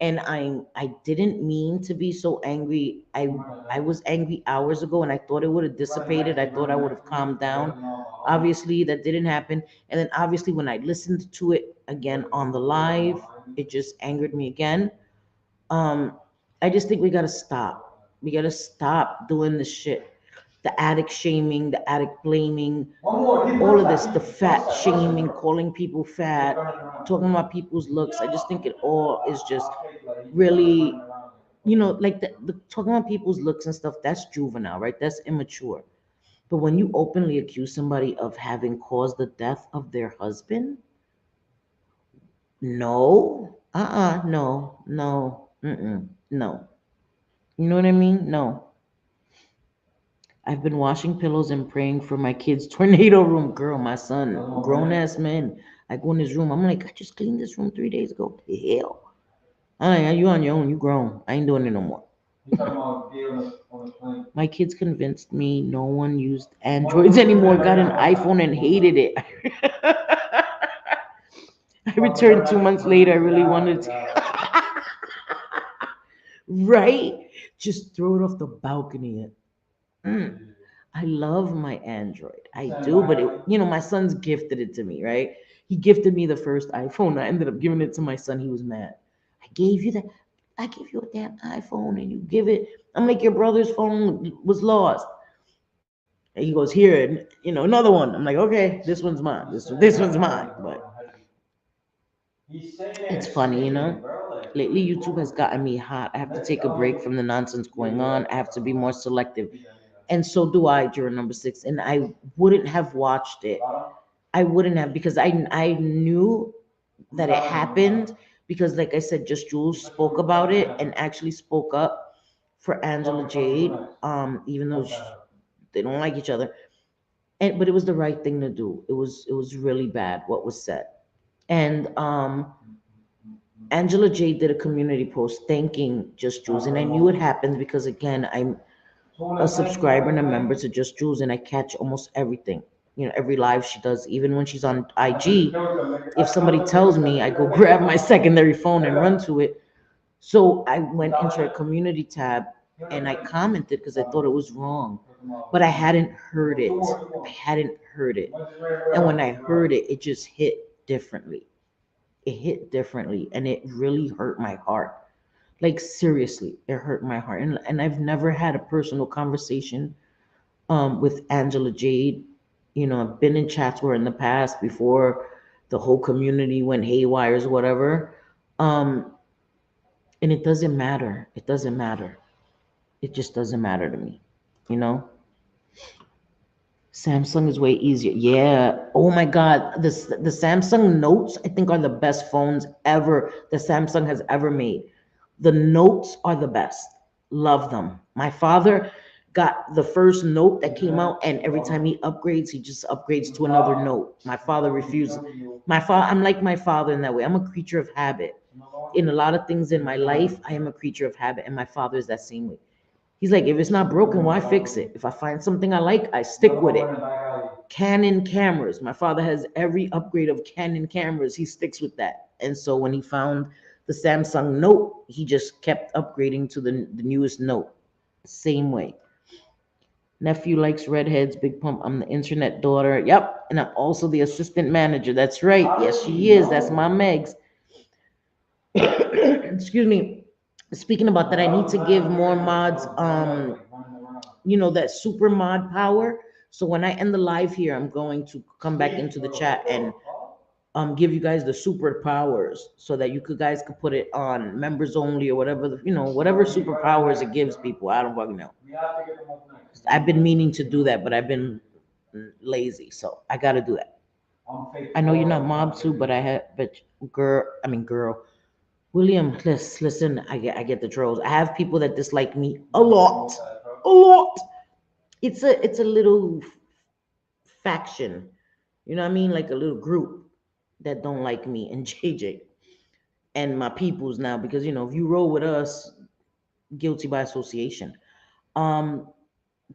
and I didn't mean to be so angry. I was angry hours ago, and I thought it would have dissipated. I thought I would have calmed down. Obviously, that didn't happen. And then obviously, when I listened to it again on the live, it just angered me again. Um, I just think we gotta stop. We gotta stop doing this shit. The addict shaming, the addict blaming, all of this, the fat shaming, calling people fat, talking about people's looks. I just think it all is just really, like the talking about people's looks and stuff, that's juvenile, right? That's immature. But when you openly accuse somebody of having caused the death of their husband, no, no, no, no. You know what I mean? No. I've been washing pillows and praying for my kids' tornado room. Girl, my son, grown ass man. I go in his room. I'm like, I just cleaned this room 3 days ago. What the hell? I'm like, you on your own. You grown. I ain't doing it no more. My kids convinced me no one used Androids anymore. Got an iPhone and hated it. I returned 2 months later. I really wanted to. Right? Just throw it off the balcony. Mm. I love my Android. I do, but my son's gifted it to me, right? He gifted me the first iPhone. I ended up giving it to my son. He was mad. I gave you that. I gave you a damn iPhone and you give it. I'm like, your brother's phone was lost. And he goes, here, another one. I'm like, okay, this one's mine. This one's mine. But it's funny, Lately, YouTube has gotten me hot. I have to take a break from the nonsense going on. I have to be more selective. And so do I during number six. And I wouldn't have watched it. I wouldn't have because I knew that it happened because, like I said, just Jules spoke about it and actually spoke up for Angela Jayde, even though they don't like each other. But it was the right thing to do. It was really bad what was said. And Angela Jayde did a community post thanking Just Jules, and I knew it happened because again, I'm a subscriber and a member to Just Jules, and I catch almost everything. You know, every live she does, even when she's on IG. If somebody tells me, I go grab my secondary phone and run to it. So I went into her community tab and I commented because I thought it was wrong, but I hadn't heard it. I hadn't heard it. And when I heard it, it just hit differently. It hit differently and it really hurt my heart. Like seriously, it hurt my heart. And I've never had a personal conversation with Angela Jayde. You know, I've been in chats with her in the past before the whole community went haywire or whatever. Um, and it doesn't matter. It doesn't matter. It just doesn't matter to me. You know? Samsung is way easier. Yeah. Oh my God. The Samsung Notes, I think, are the best phones ever that Samsung has ever made. The Notes are the best. Love them. My father got the first Note that came out, and every time he upgrades, he just upgrades to another Note. My father refuses. I'm like my father in that way. I'm a creature of habit. In a lot of things in my life, I am a creature of habit, and my father is that same way. He's like, if it's not broken, why fix it? If I find something I like, I stick with it. Canon cameras. My father has every upgrade of Canon cameras. He sticks with that. And so when he found the Samsung Note, he just kept upgrading to the newest Note. Same way. Nephew likes redheads, big pump. I'm the internet daughter. Yep. And I'm also the assistant manager. That's right. Yes, she is. That's my Megs. Excuse me. Speaking about that, I need to give more mods that super mod power. So when I end the live here, I'm going to come back into the chat and give you guys the super powers so that you could put it on members only or whatever whatever superpowers it gives people. I don't fucking know. I've been meaning to do that, but I've been lazy, so I got to do that. I know you're not mob too, but girl. William, listen, I get the trolls. I have people that dislike me a lot. A lot. It's a little faction. You know what I mean? Like a little group that don't like me and JJ and my peoples now because if you roll with us, guilty by association. Um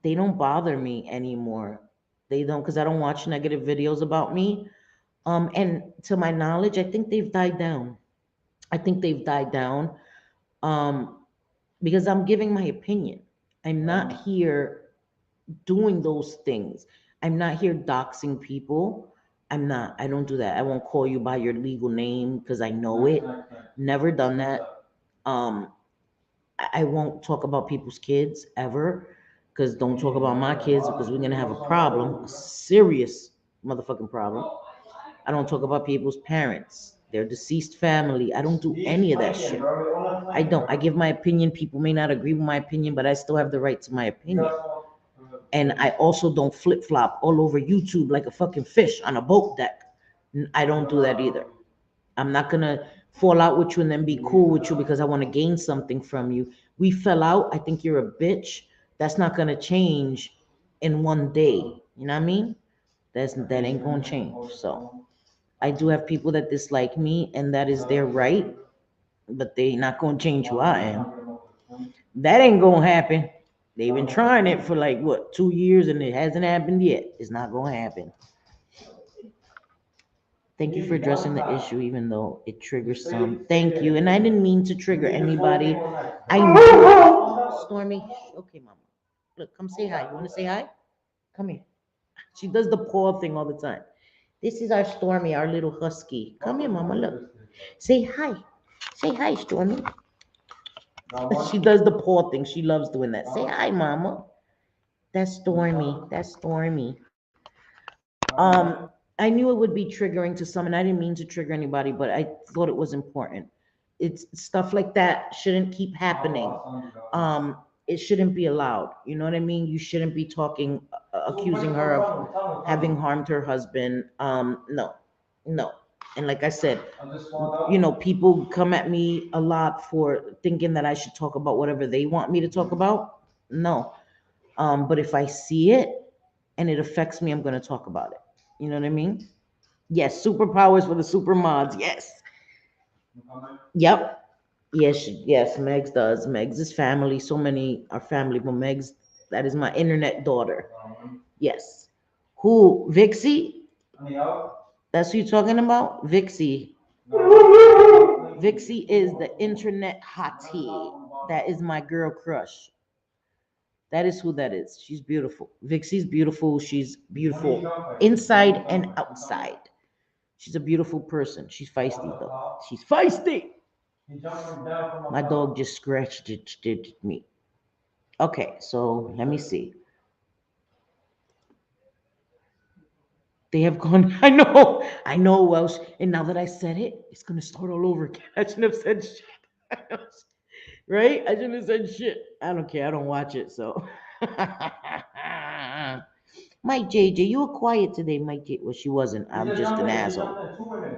they don't bother me anymore. They don't because I don't watch negative videos about me. And to my knowledge, I think they've died down. I think they've died down. Um because I'm giving my opinion. I'm not here doing those things. I'm not here doxing people. I don't do that. I won't call you by your legal name because I know it. Never done that. Um, I won't talk about people's kids ever because don't talk about my kids because we're gonna have a problem, a serious motherfucking problem. I don't talk about people's parents, their deceased family. I don't do any of that shit. I don't. I give my opinion. People may not agree with my opinion, but I still have the right to my opinion. And I also don't flip flop all over YouTube like a fucking fish on a boat deck. I don't do that either. I'm not gonna fall out with you and then be cool with you because I want to gain something from you. We fell out. I think you're a bitch. That's not gonna change in one day. You know what I mean? That ain't gonna change. So I do have people that dislike me, and that is their right, but they not gonna change who I am. That ain't gonna happen. They've been trying it for like what 2 years and it hasn't happened yet. It's not gonna happen. Thank you for addressing the issue, even though it triggers some. Thank you. And I didn't mean to trigger anybody. I know. Stormy. Okay, mama. Look, come say hi. You want to say hi? Come here. She does the paw thing all the time. This is our Stormy, our little husky. Come here, mama. Look. Say hi. Say hi, Stormy. She does the paw thing. She loves doing that. Say hi, mama. That's Stormy. That's Stormy. I knew it would be triggering to some, and I didn't mean to trigger anybody, but I thought it was important. It's stuff like that shouldn't keep happening. It shouldn't be allowed. You know what I mean? You shouldn't be talking, accusing her of having harmed her husband. No, no. And like I said, people come at me a lot for thinking that I should talk about whatever they want me to talk about. No. But if I see it and it affects me, I'm going to talk about it. You know what I mean? Yes, superpowers for the super mods. Yes. Yep. Yes, Megs does. Megs is family. So many are family, but Megs, that is my internet daughter. Yes. Who? Vixie? That's who you're talking about? Vixie. Vixie is the internet hottie. That is my girl crush. That is who that is. She's beautiful. Vixie's beautiful. She's beautiful inside and outside. She's a beautiful person. She's feisty though. She's feisty. My dog just scratched me. Okay, so let me see. They have gone. I know, Welsh. And now that I said it, it's gonna start all over again. I shouldn't have said shit. Right? I shouldn't have said shit. I don't care. I don't watch it. So, Mike JJ, you were quiet today, Mike J. Well, she wasn't. I'm just an asshole.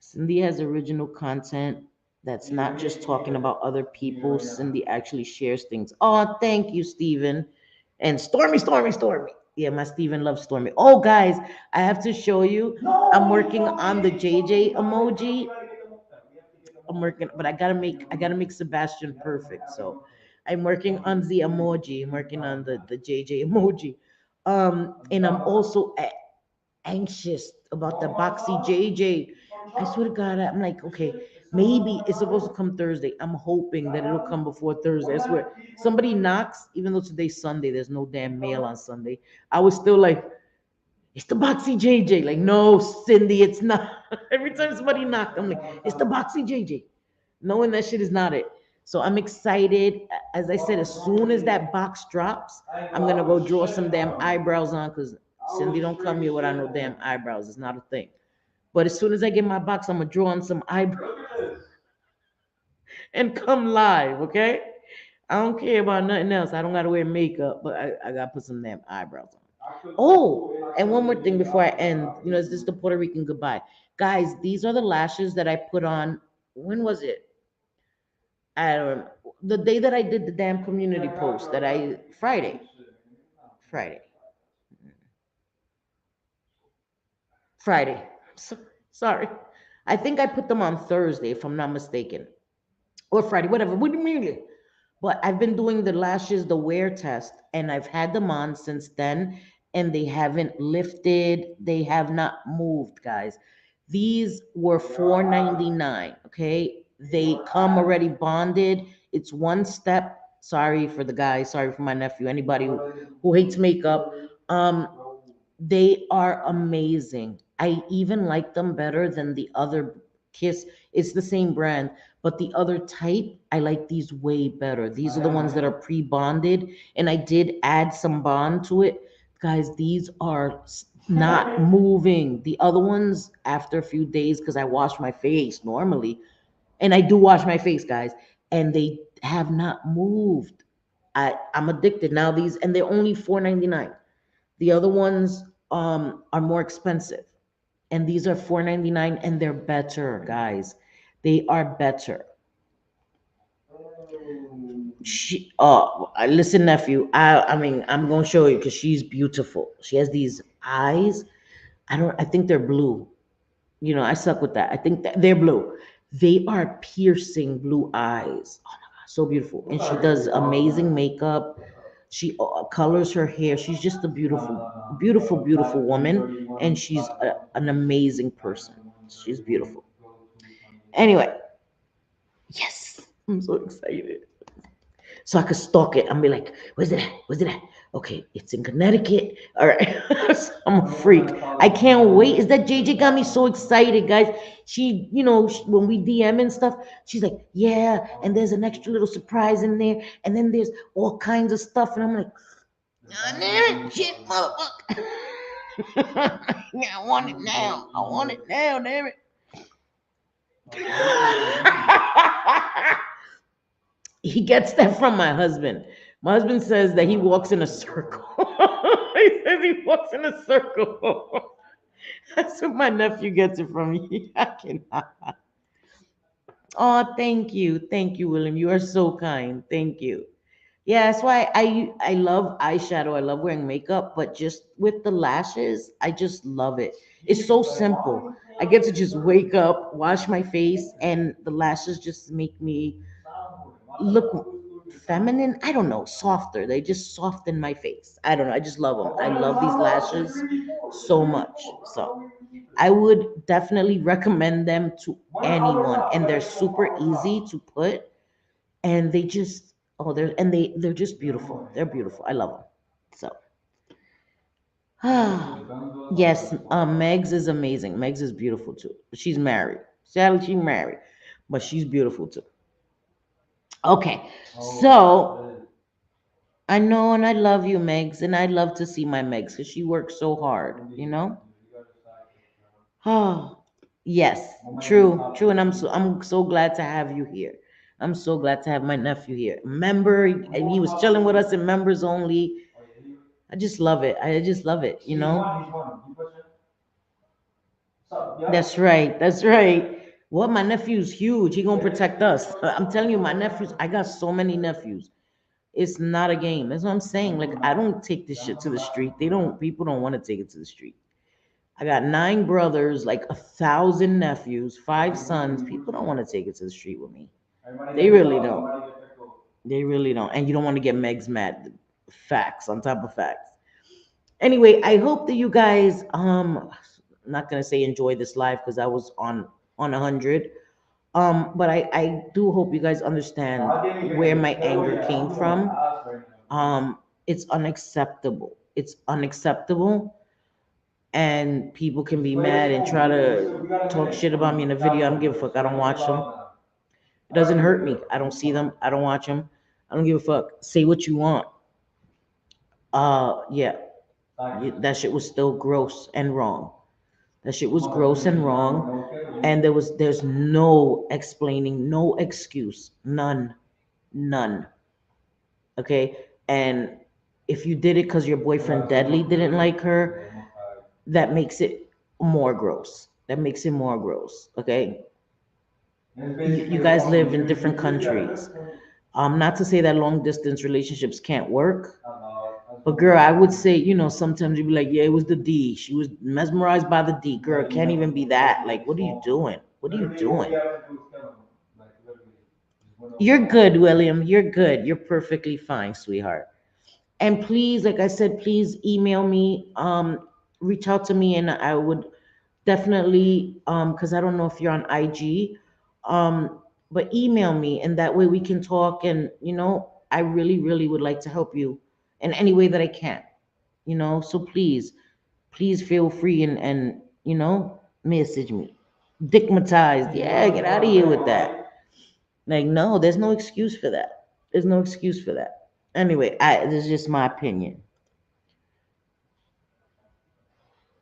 Cindy has original content that's not just talking about other people. Cindy actually shares things. Oh, thank you, Steven. And Stormy, Stormy, Stormy. Yeah, my Steven loves Stormy. Oh, guys, I have to show you. I'm working on the JJ emoji. I'm working, but I gotta make Sebastian perfect. So I'm working on the emoji. I'm working on the JJ emoji. And I'm also anxious about the boxy JJ. I swear to God, I'm like, okay, maybe it's supposed to come Thursday. I'm hoping that it'll come before Thursday. I swear. Somebody knocks, even though today's Sunday, there's no damn mail on Sunday. I was still like, it's the boxy JJ. Like, no, Cindy, it's not. Every time somebody knocked, I'm like, it's the boxy JJ. Knowing that shit is not it. So I'm excited. As I said, as soon as that box drops, I'm gonna go draw some damn eyebrows on because Cindy don't come here without no damn eyebrows. It's not a thing. But as soon as I get my box, I'm gonna draw on some eyebrows and come live, okay? I don't care about nothing else. I don't gotta wear makeup, but I gotta put some damn eyebrows on. Oh, and one more thing before I end. Is this the Puerto Rican goodbye? Guys, these are the lashes that I put on. When was it? I don't remember. The day that I did the damn community post that I Friday. Friday. Friday. So, sorry. I think I put them on Thursday, if I'm not mistaken. Or Friday, whatever. What do you mean? But I've been doing the lashes, the wear test, and I've had them on since then, and they haven't lifted. They have not moved, guys. These were $4.99. Okay, they come already bonded. It's one step. Sorry for the guys. Sorry for my nephew. Anybody who hates makeup. Um, they are amazing. I even like them better than the other Kiss. It's the same brand, but the other type, I like these way better. These are the ones that are pre-bonded, and I did add some bond to it. Guys, these are not moving. The other ones, after a few days, because I wash my face normally, and I do wash my face, guys, and they have not moved. I'm addicted now. These, and they're only $4.99. The other ones are more expensive, and these are $4.99, and they're better, guys. They are better. Listen, nephew. I mean, I'm gonna show you because she's beautiful. She has these eyes. I think they're blue. I suck with that. I think that they're blue. They are piercing blue eyes. Oh my god, so beautiful. And she does amazing makeup. She colors her hair. She's just a beautiful, beautiful, beautiful woman, and she's an amazing person. She's beautiful. Anyway, yes, I'm so excited. So I could stalk it and be like, "Where's it at? Where's it at? Okay, it's in Connecticut. All right." So I'm a freak. I can't wait. Is that JJ got me so excited, guys? When we DM and stuff, she's like, "Yeah," and there's an extra little surprise in there, and then there's all kinds of stuff, and I'm like, "Ah, damn it, shit, motherfucker." Yeah, I want it now. I want it now, damn it. He gets that from my husband. My husband says that he walks in a circle. He says he walks in a circle. That's what my nephew gets it from me. I cannot. Oh, thank you, William. You are so kind. Thank you. Yeah, that's why I love eyeshadow. I love wearing makeup, but just with the lashes, I just love it. It's so simple. I get to just wake up, wash my face, and the lashes just make me look feminine. I don't know, softer. They just soften my face. I don't know. I just love them. I love these lashes so much. So I would definitely recommend them to anyone, and they're super easy to put, and they just they're just beautiful. They're beautiful. I love them. So yes, Megs is amazing. Megs is beautiful too. She's married. Sadly, she's married, but she's beautiful too. Okay, so I know and I love you, Megs, and I love to see my Megs because she works so hard, you know? Oh, yes, true, true, and I'm so glad to have you here. I'm so glad to have my nephew here. Member, and he was chilling with us in members only. I just love it. I just love it, you know? That's right. That's right. Well, my nephew's huge. He gonna protect us. I'm telling you, my nephews. I got so many nephews. It's not a game. That's what I'm saying. Like I don't take this shit to the street. They don't. People don't want to take it to the street. I got 9 brothers, like 1,000 nephews, 5 sons. People don't want to take it to the street with me. They really don't. They really don't. And you don't want to get Megs mad. Facts on top of facts. Anyway, I hope that you guys I'm not gonna say enjoy this live because I was on 100. But I do hope you guys understand where my anger came from. It's unacceptable. It's unacceptable, and people can be mad and try to talk shit about me in a video. I don't give a fuck. I don't watch them. It doesn't hurt me. I don't see them. I don't watch them. I don't give a fuck. Say what you want. Yeah, that shit was still gross and wrong. That shit was gross and wrong, and there's no explaining, no excuse, none, none. Okay, and if you did it because your boyfriend Deadly didn't like her, that makes it more gross. That makes it more gross. Okay, you guys live in different countries. Not to say that long distance relationships can't work, but girl, I would say, sometimes you'd be like, yeah, it was the D. She was mesmerized by the D. Girl, it can't even be that. Like, what are you doing? What are you doing? You're good, William. You're good. You're perfectly fine, sweetheart. And please, like I said, please email me, reach out to me, and I would definitely, because I don't know if you're on IG, but email me, and that way we can talk. And I really, really would like to help you in any way that I can. So please, please feel free and message me. Digmatized, yeah, get out of here with that. Like, no, there's no excuse for that. There's no excuse for that. Anyway, this is just my opinion.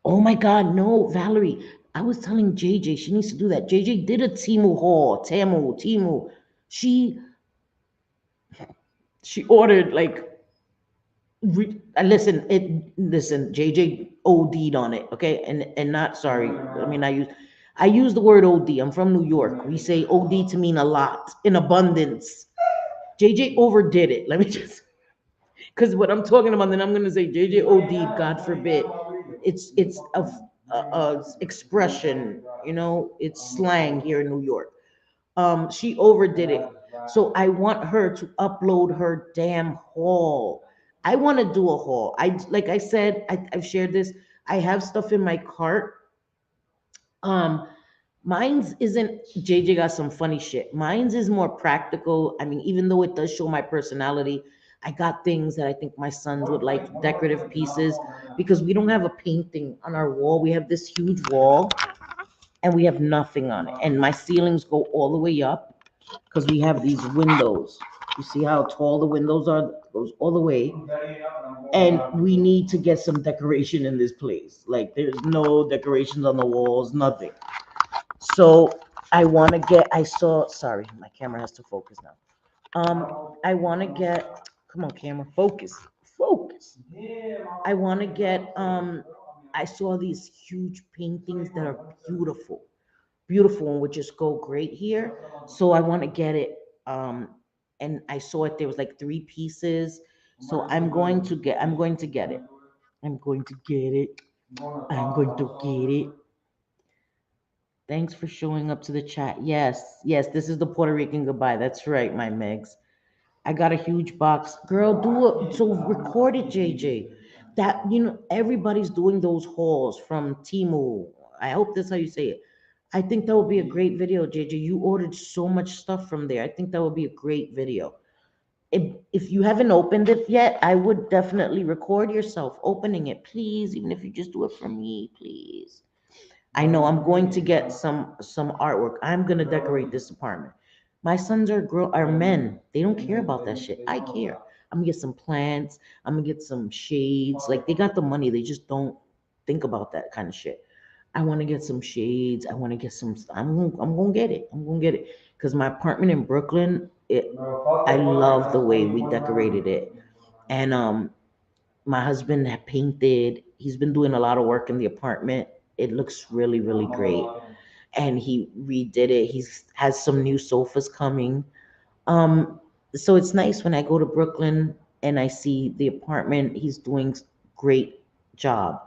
Oh my God, no, Valerie. I was telling JJ she needs to do that. JJ did a Timu haul. Timu. She she ordered like listen, JJ OD'd on it, okay? And not sorry. I mean I use the word OD. I'm from New York. We say OD to mean a lot, in abundance. JJ overdid it. Let me just because what I'm talking about, then I'm gonna say JJ OD, God forbid. It's a expression, it's slang here in New York. She overdid it. So I want her to upload her damn haul. I want to do a haul. Like I said, I've shared this. I have stuff in my cart. Um, Mine's isn't JJ got some funny shit. Mine's is more practical. I mean, even though it does show my personality, I got things that I think my sons would like, decorative pieces, because we don't have a painting on our wall. We have this huge wall and we have nothing on it. And my ceilings go all the way up because we have these windows. You see how tall the windows are? Goes all the way. And we need to get some decoration in this place. Like there's no decorations on the walls, nothing. So sorry, my camera has to focus now. I want to get, come on, camera, focus. I want to get, I saw these huge paintings that are beautiful, beautiful, and would just go great here. So I want to get it. And I saw it, there was like 3 pieces. So I'm going to get it. I'm going to get it. I'm going to get it. Thanks for showing up to the chat. Yes, yes, this is the Puerto Rican goodbye. That's right, my Megs. I got a huge box. Girl, do it. So record it, JJ. That, everybody's doing those hauls from Timu. I hope that's how you say it. I think that would be a great video, JJ. You ordered so much stuff from there. I think that would be a great video. If you haven't opened it yet, I would definitely record yourself opening it, please, even if you just do it for me, please. I know I'm going to get some artwork. I'm gonna decorate this apartment. My sons are men. They don't care about that shit. I care. I'm gonna get some plants. I'm gonna get some shades. Like they got the money. They just don't think about that kind of shit. I want to get some shades. I want to get some. I'm gonna get it. I'm gonna get it because my apartment in Brooklyn. I love the way we decorated it, and my husband had painted. He's been doing a lot of work in the apartment. It looks really, really great. And he redid it. He's has some new sofas coming. Um, so it's nice when I go to Brooklyn and I see the apartment. He's doing great job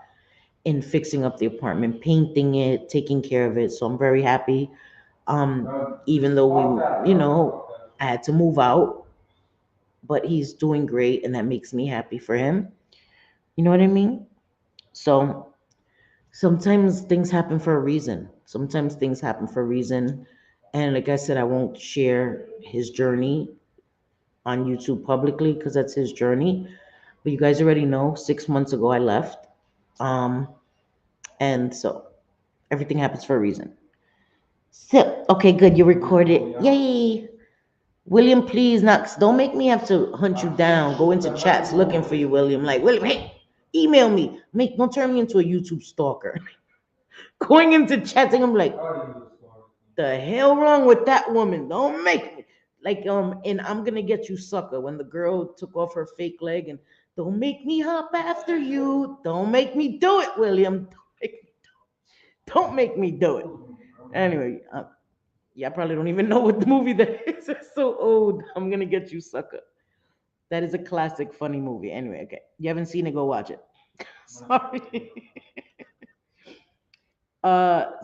in fixing up the apartment, painting it, taking care of it. So I'm very happy. Even though I had to move out, but he's doing great, and that makes me happy for him. You know what I mean? So sometimes things happen for a reason. Sometimes things happen for a reason. And like I said, I won't share his journey on YouTube publicly because that's his journey. But you guys already know 6 months ago I left. Um, and so everything happens for a reason. So, okay, good. You recorded. Yay. William, please, Knox, don't make me have to hunt you down. Go into chats looking for you, William. Like, William, hey, email me. Don't turn me into a YouTube stalker. Going into chatting, I'm like, the hell wrong with that woman? Don't make me like and I'm gonna get you sucker when the girl took off her fake leg and don't make me hop after you. Don't make me do it, William. Don't make me do it. Anyway, yeah, I probably don't even know what the movie that is. It's so old. I'm gonna get you sucker. That is a classic funny movie. Anyway, okay. You haven't seen it, go watch it. Sorry.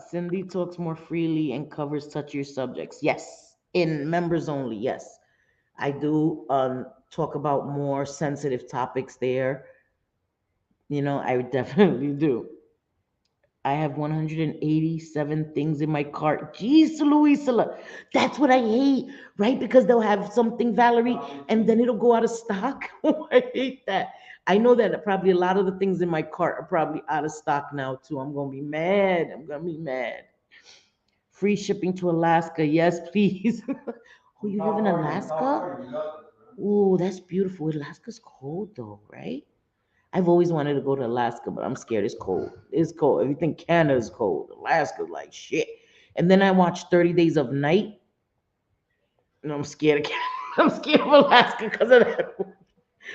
Cindy talks more freely and covers touchier subjects. Yes, in members only. Yes, I do talk about more sensitive topics there. I definitely do. I have 187 things in my cart. Jeez, Louisa, that's what I hate, right? Because they'll have something, Valerie, and then it'll go out of stock. Oh, I hate that. I know that probably a lot of the things in my cart are probably out of stock now too. I'm gonna be mad. I'm gonna be mad. Free shipping to Alaska, yes, please. Oh, you live in Alaska? Oh, that's beautiful. Alaska's cold though, right? I've always wanted to go to Alaska, but I'm scared it's cold. It's cold. Everything Canada's cold. Alaska's like shit. And then I watched 30 Days of Night, and I'm scared of Canada. I'm scared of Alaska because of that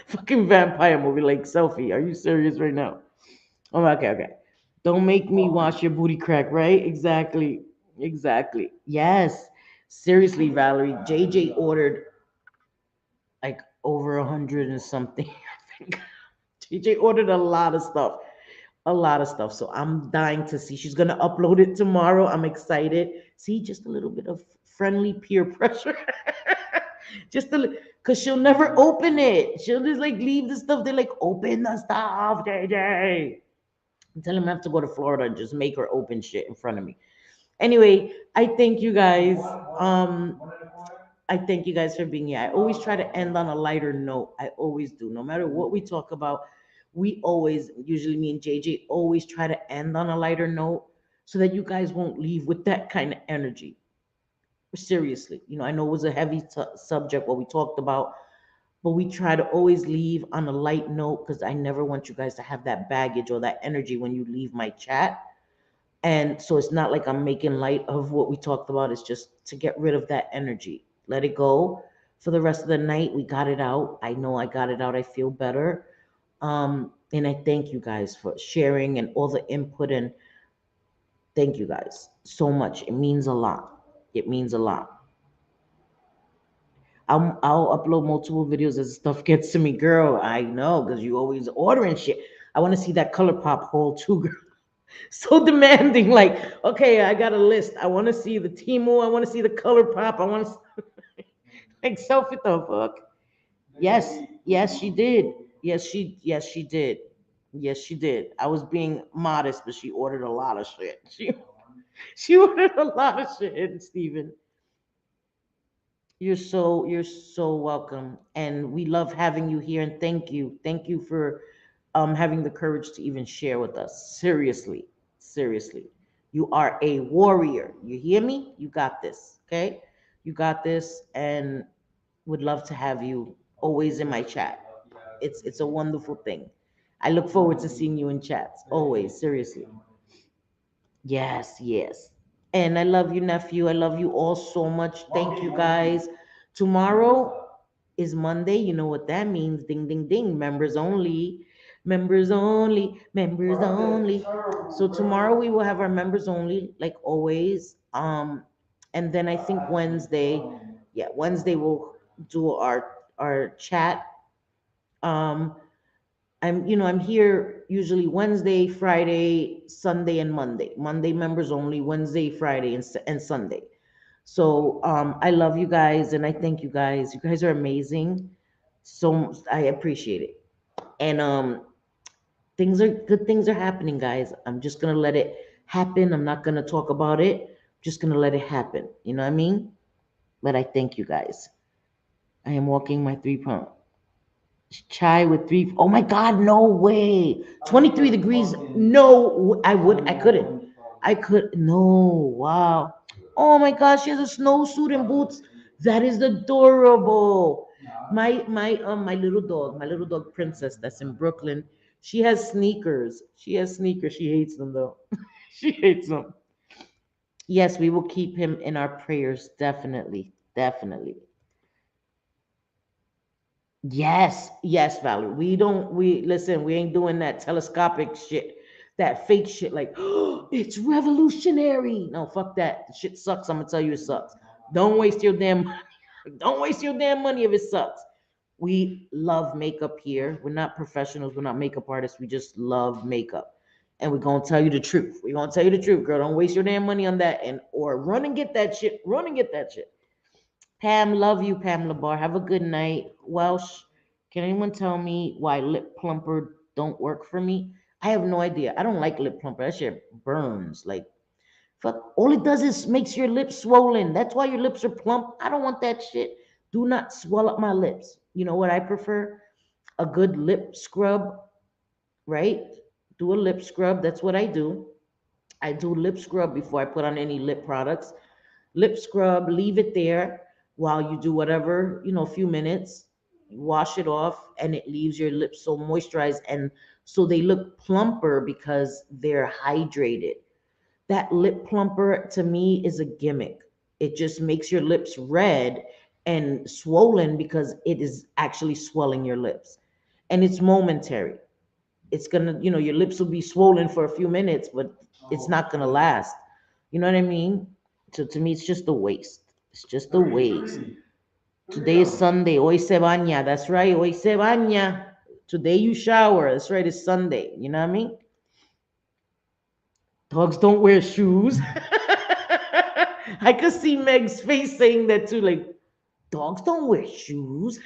fucking vampire movie, like Selfie. Are you serious right now? Oh, okay, okay. Don't make me wash your booty crack, right? Exactly. Exactly. Yes. Seriously, Valerie, JJ ordered like over 100 and something. I think JJ ordered a lot of stuff. A lot of stuff. So I'm dying to see. She's gonna upload it tomorrow. I'm excited. See, just a little bit of friendly peer pressure. Just a because she'll never open it. She'll just like leave the stuff. They're like, open the stuff, JJ. Tell him I have to go to Florida and just make her open shit in front of me. Anyway, I thank you guys. I thank you guys for being here. I always try to end on a lighter note. I always do. No matter what we talk about, we always, usually me and JJ, always try to end on a lighter note so that you guys won't leave with that kind of energy. Seriously, I know it was a heavy subject what we talked about, but we try to always leave on a light note because I never want you guys to have that baggage or that energy when you leave my chat. And so it's not like I'm making light of what we talked about. It's just to get rid of that energy. Let it go for the rest of the night. We got it out. I know I got it out. I feel better. And I thank you guys for sharing and all the input. And thank you guys so much. It means a lot. It means a lot. I'll upload multiple videos as stuff gets to me, girl. I know because you always ordering shit. I want to see that color pop hole too, girl. So demanding. Like, okay, I got a list. I want to see the Timu. I want to see the color pop. I want to like selfie the fuck. Yes, yes, she did. Yes, she did. Yes, she did. I was being modest, but she ordered a lot of shit. She ordered a lot of shit, Stephen. You're so welcome, and we love having you here. And thank you for having the courage to even share with us. Seriously, seriously, you are a warrior. You hear me? You got this. Okay, you got this, and would love to have you always in my chat. It's a wonderful thing. I look forward to seeing you in chats always. Seriously. Yes, yes. And I love you, nephew. I love you all so much. Thank you, guys. Tomorrow is Monday. You know what that means. Ding, ding, ding. Members only. Members only. Members only. So tomorrow we will have our members only, like always. And then I think Wednesday, yeah, Wednesday we'll do our chat. Um, I'm here usually Wednesday, Friday, Sunday, and Monday. Monday members only, Wednesday, Friday, and Sunday. So I love you guys and I thank you guys. You guys are amazing. So I appreciate it. And good things are happening, guys. I'm just gonna let it happen. I'm not gonna talk about it. I'm just gonna let it happen. You know what I mean? But I thank you guys. I am walking my 3 pound. Chai with three. Oh my God, no way. 23 degrees. No, I couldn't. I could, no, wow. Oh my gosh, she has a snowsuit and boots. That is adorable. My little dog Princess that's in Brooklyn, she has sneakers. She has sneakers. She hates them though. She hates them. Yes, we will keep him in our prayers. Definitely. Definitely. Yes, yes, Valerie. We listen, we ain't doing that telescopic shit, that fake shit like, it's revolutionary. No, fuck that. The shit sucks. I'm gonna tell you it sucks. Don't waste your damn don't waste your damn money if it sucks. We love makeup here. We're not professionals, we're not makeup artists. We just love makeup. And we're gonna tell you the truth. We're gonna tell you the truth, girl. Don't waste your damn money on that and or run and get that shit. Run and get that shit. Pam, love you, Pam Labar. Have a good night. Welsh, can anyone tell me why lip plumper don't work for me? I have no idea. I don't like lip plumper. That shit burns. Like, fuck. All it does is makes your lips swollen. That's why your lips are plump. I don't want that shit. Do not swell up my lips. You know what I prefer? A good lip scrub, right? Do a lip scrub. That's what I do. I do lip scrub before I put on any lip products. Lip scrub, leave it there while you do whatever, a few minutes. Wash it off, and it leaves your lips so moisturized and so they look plumper because they're hydrated. That lip plumper to me is a gimmick. It just makes your lips red and swollen because it is actually swelling your lips. And it's momentary. It's gonna, your lips will be swollen for a few minutes, but it's not gonna last. You know what I mean? So to me, it's just a waste. It's just a waste. Today is Sunday. Hoy se baña. That's right. Hoy se baña. Today you shower. That's right. It's Sunday. You know what I mean? Dogs don't wear shoes. I could see Meg's face saying that too. Like, dogs don't wear shoes.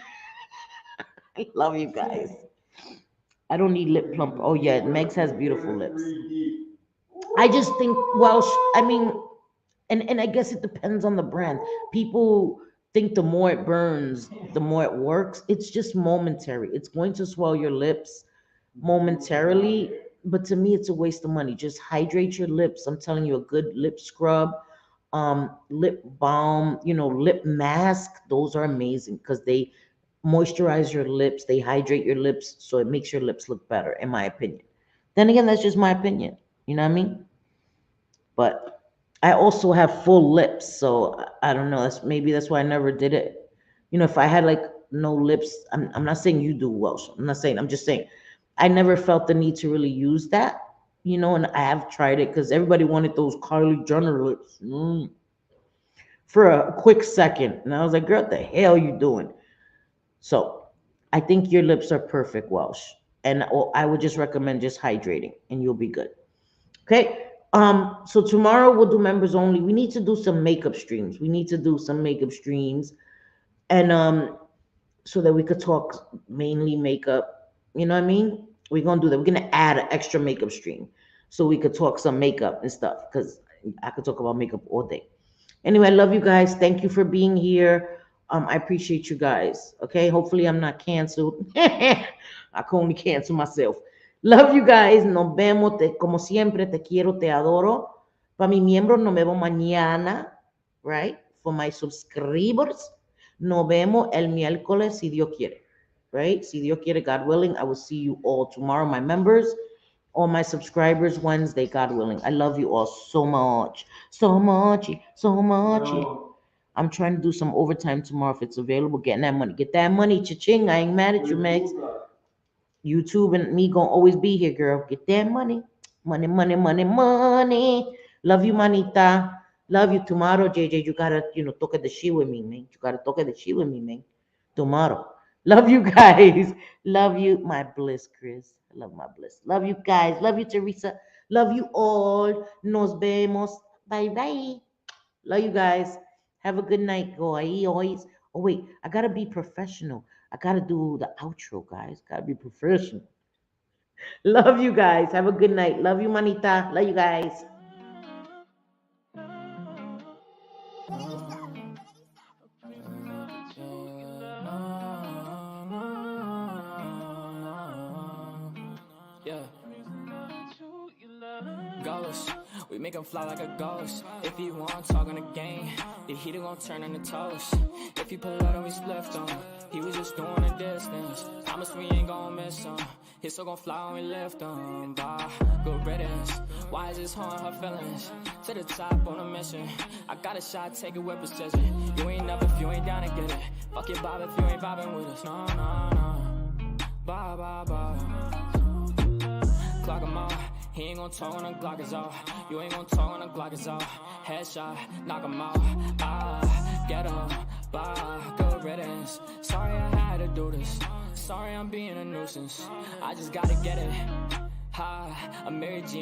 I love you guys. I don't need lip plump. Oh yeah, Meg's has beautiful lips. I just think, well, I mean, and I guess it depends on the brand. People think the more it burns, the more it works. It's just momentary. It's going to swell your lips momentarily, but to me, it's a waste of money. Just hydrate your lips. I'm telling you, a good lip scrub, lip balm, lip mask. Those are amazing because they moisturize your lips. They hydrate your lips, so it makes your lips look better, in my opinion. Then again, that's just my opinion. You know what I mean? But I also have full lips, so I don't know. That's why I never did it. If I had like no lips, I'm not saying you do Welsh. I'm not saying. I'm just saying I never felt the need to really use that. And I have tried it because everybody wanted those Kylie Jenner lips for a quick second, and I was like, "Girl, what the hell you doing?" So I think your lips are perfect, Welsh. and I would just recommend just hydrating, and you'll be good. Okay. So tomorrow we'll do members only. We need to do some makeup streams. We need to do some makeup streams, and so that we could talk mainly makeup. You know what I mean? We're gonna do that. We're gonna add an extra makeup stream so we could talk some makeup and stuff. Cause I could talk about makeup all day. Anyway, I love you guys. Thank you for being here. I appreciate you guys. Okay. Hopefully I'm not canceled. I can only cancel myself. Love you guys. Nos vemos. Como siempre, te quiero, te adoro. Para mis miembros, nos vemos mañana. Right? For my subscribers, nos vemos el miércoles, si Dios quiere. Right? Si Dios quiere, God willing, I will see you all tomorrow. My members, all my subscribers, Wednesday, God willing. I love you all so much. So much. So much. Yo, I'm trying to do some overtime tomorrow if it's available. Getting that money. Get that money, cha-ching. I ain't mad at you, Megs. YouTube and me gonna always be here, girl. Get that money. Money, money, money, money. Love you, manita. Love you. Tomorrow, JJ, you gotta, toque the shit with me, man. You gotta toque the shit with me, man. Tomorrow. Love you guys. Love you, my bliss, Chris. I love my bliss. Love you guys. Love you, Teresa. Love you all. Nos vemos. Bye bye. Love you guys. Have a good night. Go ahí, always. Oh wait, I gotta be professional. I gotta do the outro, guys. Gotta be professional. Love you guys. Have a good night. Love you, manita. Love you guys. Yeah. Ghost, we make him fly like a ghost. If he want talk on the game, the heater gon' turn into toast. If he pull out, always left on. He was just doing a distance. Promise we ain't gon' miss him. He's still gon' fly when we lift him. Bye, good riddance. Why is this harm her feelings? To the top on a mission. I got a shot, take it with precision. You ain't up if you ain't down to get it. Fuck it, Bob, if you ain't vibing with us. No, no, no. Bye, bye, bye. Clock him out. He ain't gon' talk when the Glock is off. You ain't gon' talk when the Glock is off. Headshot, knock him out. Ah, get him. Bye, good riddance. Sorry I had to do this. Sorry I'm being a nuisance. I just gotta get it. Ha, I'm Mary Jean.